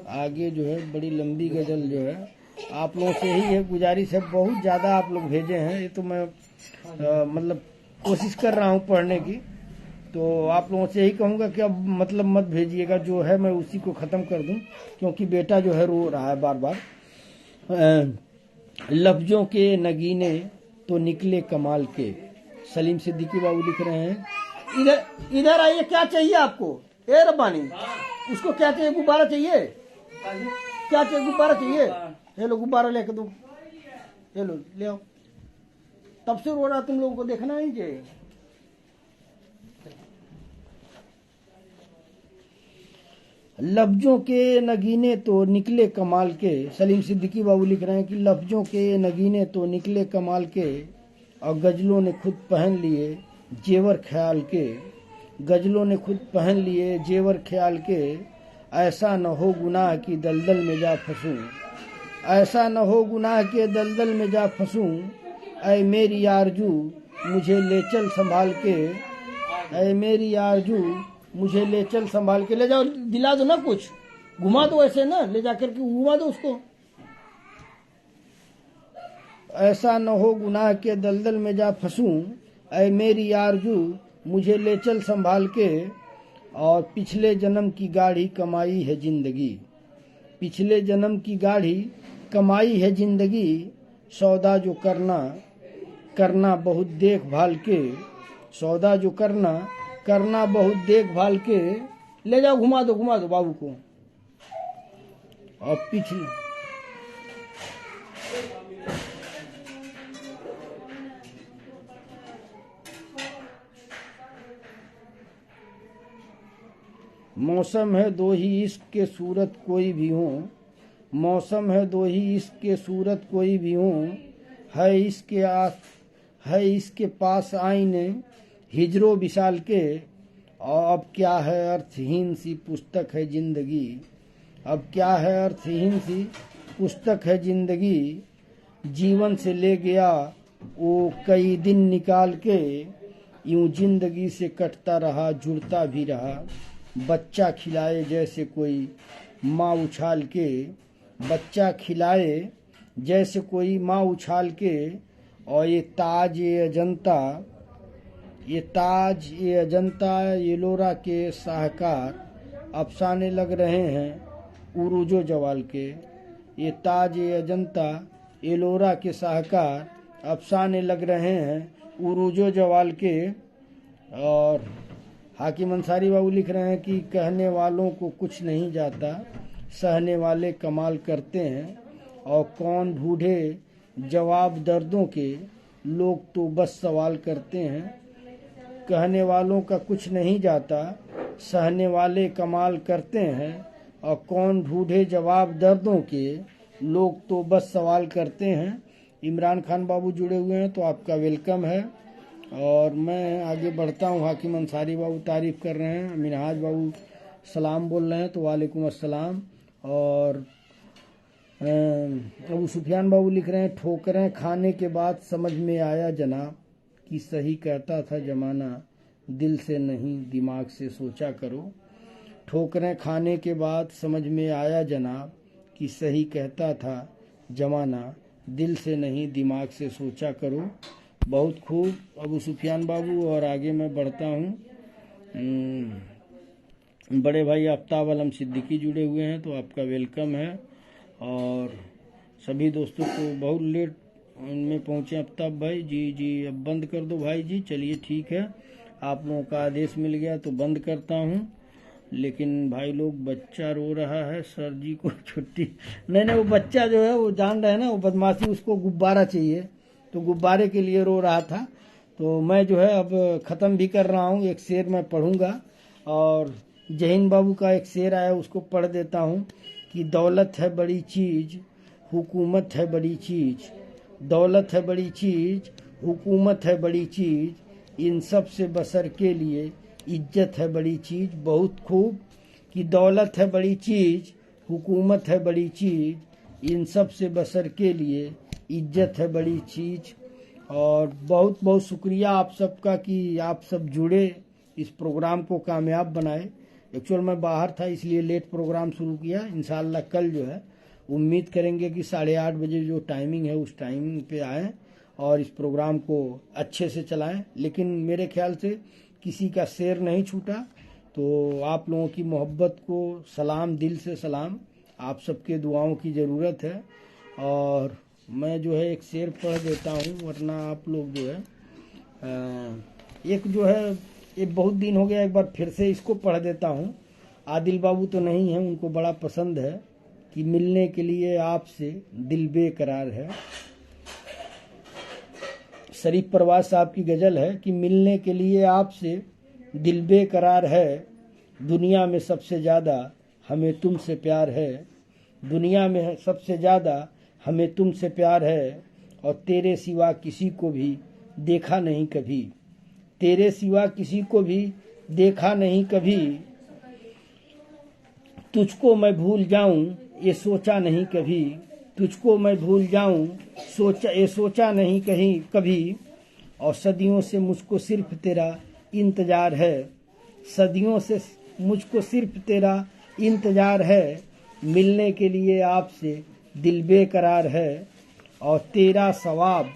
आगे जो है बड़ी लंबी गज़ल जो है आप लोगों से ही है गुजारिश है, बहुत ज़्यादा आप लोग भेजे हैं, ये तो मैं मतलब कोशिश कर रहा हूँ पढ़ने की। तो आप लोगों से यही कहूँगा कि अब मतलब मत भेजिएगा, जो है मैं उसी को ख़त्म कर दूँ, क्योंकि बेटा जो है रो रहा है बार बार। लफ्ज़ों के नगीने तो निकले कमाल के, सलीम सिद्दीकी बाबू लिख रहे हैं। इधर आइए, क्या चाहिए आपको? ए रब्बानी, उसको क्या चाहिए? गुब्बारा चाहिए? क्या चाहिए? गुब्बारा चाहिए? ये लो गुब्बारा लेके दो, ये लो ले आओ। तब से रो रहा, तुम लोगों को देखना नहीं चाहिए। लफ्जों के नगीने तो निकले कमाल के, सलीम सिद्दीकी बाबू लिख रहे हैं कि लफ्जों के नगीने तो निकले कमाल के, और गजलों ने खुद पहन लिए जेवर ख्याल के, गजलों ने खुद पहन लिए जेवर ख्याल के, ऐसा न हो गुनाह की दलदल में जा फंसूं, ऐसा न हो गुनाह के दलदल में जा फंसूं, ऐ मेरी आरजू मुझे ले चल संभाल के, ऐ मेरी आरजू मुझे ले चल संभाल के। ले जाओ, दिला दो ना कुछ, घुमा दो ऐसे ना, ले जाकर के घुमा दो उसको। ऐसा न हो गुनाह के दलदल में जा फंसूं, ऐ मेरी आरजू मुझे ले चल संभाल के, और पिछले जन्म की गाढ़ी कमाई है जिंदगी, पिछले जन्म की गाढ़ी कमाई है जिंदगी, सौदा जो करना करना बहुत देखभाल के, सौदा जो करना करना बहुत देखभाल के। ले जाओ घुमा दो बाबू को। और पीछे मौसम है दो ही इश्क के सूरत कोई भी हो, मौसम है दो ही इश्क के सूरत कोई भी हो, है इसके पास आईने हिजरो विशाल के। और अब क्या है अर्थहीन सी पुस्तक है जिंदगी, अब क्या है अर्थहीन सी पुस्तक है जिंदगी। जीवन से ले गया वो कई दिन निकाल के, यूं जिंदगी से कटता रहा जुड़ता भी रहा। बच्चा खिलाए जैसे कोई माँ उछाल के, बच्चा खिलाए जैसे कोई माँ उछाल के। और ये ताज ये अजंता एलोरा के साहकार अफसाने लग रहे हैं उरूजो जवाल के। ये ताज ये अजंता एलोरा के साहकार अफसाने लग रहे हैं उरूजो जवाल के। और हाकिम अंसारी बाबू लिख रहे हैं कि कहने वालों को कुछ नहीं जाता, सहने वाले कमाल करते हैं। और कौन ढूंढे जवाब दर्दों के, लोग तो बस सवाल करते हैं। कहने वालों का कुछ नहीं जाता, सहने वाले कमाल करते हैं। और कौन ढूंढे जवाब दर्दों के, लोग तो बस सवाल करते हैं। इमरान खान बाबू जुड़े हुए हैं तो आपका वेलकम है। और मैं आगे बढ़ता हूँ। हाकिम अंसारी बाबू तारीफ कर रहे हैं, मिनहाज बाबू सलाम बोल रहे हैं तो वालेकुम अस्सलाम। और अबू सुफियान बाबू लिख रहे हैं ठोकरें खाने के बाद समझ में आया जनाब कि सही कहता था जमाना, दिल से नहीं दिमाग से सोचा करो। ठोकरें खाने के बाद समझ में आया जनाब कि सही कहता था जमाना, दिल से नहीं दिमाग से सोचा करो। बहुत खूब अबू सुफियान बाबू। और आगे मैं बढ़ता हूँ। बड़े भाई आफ्ताब आलम सिद्दीकी जुड़े हुए हैं तो आपका वेलकम है। और सभी दोस्तों को बहुत लेट में पहुँचे आफ्ताब भाई जी अब बंद कर दो भाई जी। चलिए ठीक है, आप लोगों का आदेश मिल गया तो बंद करता हूँ। लेकिन भाई लोग बच्चा रो रहा है, सर जी को छुट्टी नहीं। वो बच्चा जो है वो जान रहे हैं ना, वो बदमाशी, उसको गुब्बारा चाहिए तो गुब्बारे के लिए रो रहा था। तो मैं जो है अब ख़त्म भी कर रहा हूँ। एक शेर मैं पढ़ूंगा और जहीन बाबू का एक शेर आया उसको पढ़ देता हूँ कि दौलत है बड़ी चीज़, हुकूमत है बड़ी चीज़, दौलत है बड़ी चीज़, हुकूमत है बड़ी चीज़, इन सब से बसर के लिए इज्जत है बड़ी चीज़। बहुत खूब कि दौलत है बड़ी चीज़, हुकूमत है बड़ी चीज़, इन सब से बसर के लिए इज्जत है बड़ी चीज़। और बहुत बहुत शुक्रिया आप सबका कि आप सब जुड़े, इस प्रोग्राम को कामयाब बनाए। एक्चुअल मैं बाहर था इसलिए लेट प्रोग्राम शुरू किया। इंशाल्लाह कल जो है उम्मीद करेंगे कि 8:30 बजे जो टाइमिंग है उस टाइमिंग पे आएँ और इस प्रोग्राम को अच्छे से चलाएं। लेकिन मेरे ख्याल से किसी का शेर नहीं छूटा। तो आप लोगों की मोहब्बत को सलाम, दिल से सलाम। आप सबके दुआओं की ज़रूरत है। और मैं जो है एक शेर पढ़ देता हूँ, वरना आप लोग जो है एक जो है ये बहुत दिन हो गया, एक बार फिर से इसको पढ़ देता हूँ। आदिल बाबू तो नहीं है, उनको बड़ा पसंद है कि मिलने के लिए आपसे दिल बेकरार है। शरीफ परवाज साहब की गज़ल है कि मिलने के लिए आपसे दिल बेकरार है, दुनिया में सबसे ज़्यादा हमें तुमसे प्यार है, दुनिया में सबसे ज़्यादा हमें तुमसे प्यार है। और तेरे सिवा किसी को भी देखा नहीं कभी, तेरे सिवा किसी को भी देखा नहीं कभी, तुझको मैं भूल जाऊं ये सोचा नहीं कभी, तुझको मैं भूल जाऊं सोचा नहीं कहीं कभी। और सदियों से मुझको सिर्फ तेरा इंतजार है, सदियों से मुझको सिर्फ तेरा इंतजार है, मिलने के लिए आपसे दिल बेकरार है। और तेरा सवाब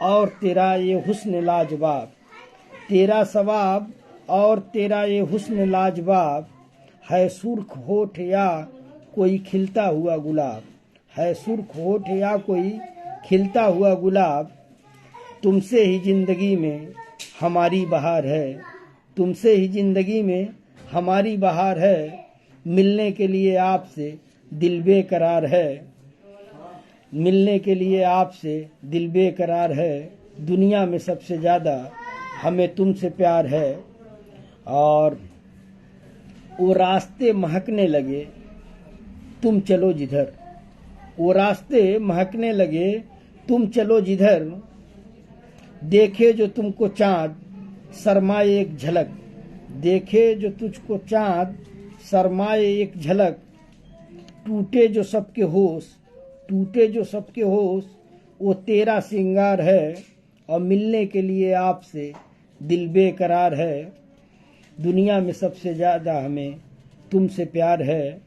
और तेरा ये हुस्न लाजवाब, तेरा सवाब और तेरा ये हुस्न लाजवाब, है सुर्ख होठ या कोई खिलता हुआ गुलाब, है सुर्ख होठ या कोई खिलता हुआ गुलाब, तुमसे ही जिंदगी में हमारी बहार है, तुमसे ही जिंदगी में हमारी बहार है। मिलने के लिए आपसे दिल बेकरार है, मिलने के लिए आपसे दिल बेकरार है। दुनिया में सबसे ज़्यादा हमें तुमसे प्यार है। और वो रास्ते महकने लगे, तुम चलो जिधर, वो रास्ते महकने लगे, तुम चलो जिधर। देखे जो तुमको चाँद शर्माए एक झलक, देखे जो तुझको चाँद शर्माए एक झलक। टूटे जो सबके होश, टूटे जो सबके होश, वो तेरा सिंगार है। और मिलने के लिए आपसे दिल बेकरार है। दुनिया में सबसे ज़्यादा हमें तुमसे प्यार है।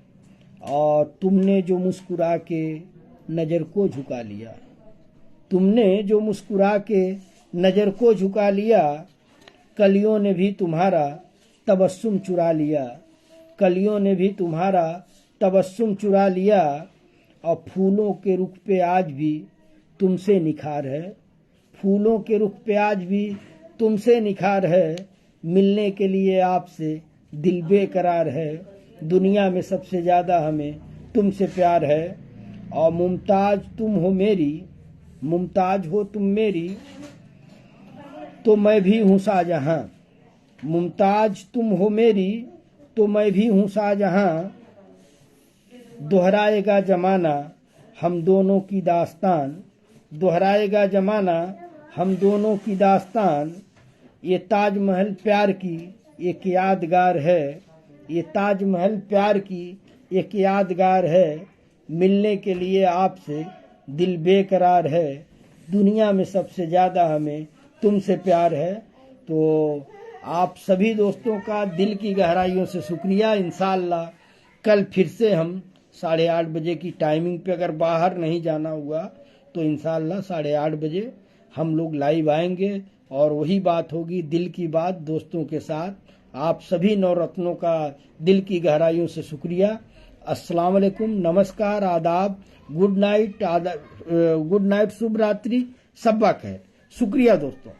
और तुमने जो मुस्कुरा के नज़र को झुका लिया, तुमने जो मुस्कुरा के नज़र को झुका लिया। कलियों ने भी तुम्हारा तबस्सुम चुरा लिया, कलियों ने भी तुम्हारा तबस्सुम चुरा लिया। और फूलों के रुख पे आज भी तुमसे निखार है, फूलों के रुख पे आज भी तुमसे निखार है। मिलने के लिए आपसे दिल बेकरार है। दुनिया में सबसे ज़्यादा हमें तुमसे प्यार है। और मुमताज तुम हो मेरी, मुमताज हो तुम मेरी, तो मैं भी हूँ शाहजहां। मुमताज तुम हो मेरी, तो मैं भी हूँ शाहजहां। दोहराएगा जमाना हम दोनों की दास्तान, दोहराएगा जमाना हम दोनों की दास्तान। ये ताजमहल प्यार की एक यादगार है, ये ताजमहल प्यार की एक यादगार है। मिलने के लिए आपसे दिल बेकरार है। दुनिया में सबसे ज़्यादा हमें तुमसे प्यार है। तो आप सभी दोस्तों का दिल की गहराइयों से शुक्रिया। इंशाअल्लाह कल फिर से हम 8:30 बजे की टाइमिंग पे, अगर बाहर नहीं जाना हुआ तो इंशाअल्लाह 8:30 बजे हम लोग लाइव आएंगे और वही बात होगी, दिल की बात दोस्तों के साथ। आप सभी नवरत्नों का दिल की गहराइयों से शुक्रिया। अस्सलाम वालेकुम, नमस्कार, आदाब, गुड नाइट, शुभ रात्रि, सब्बा खैर। शुक्रिया दोस्तों।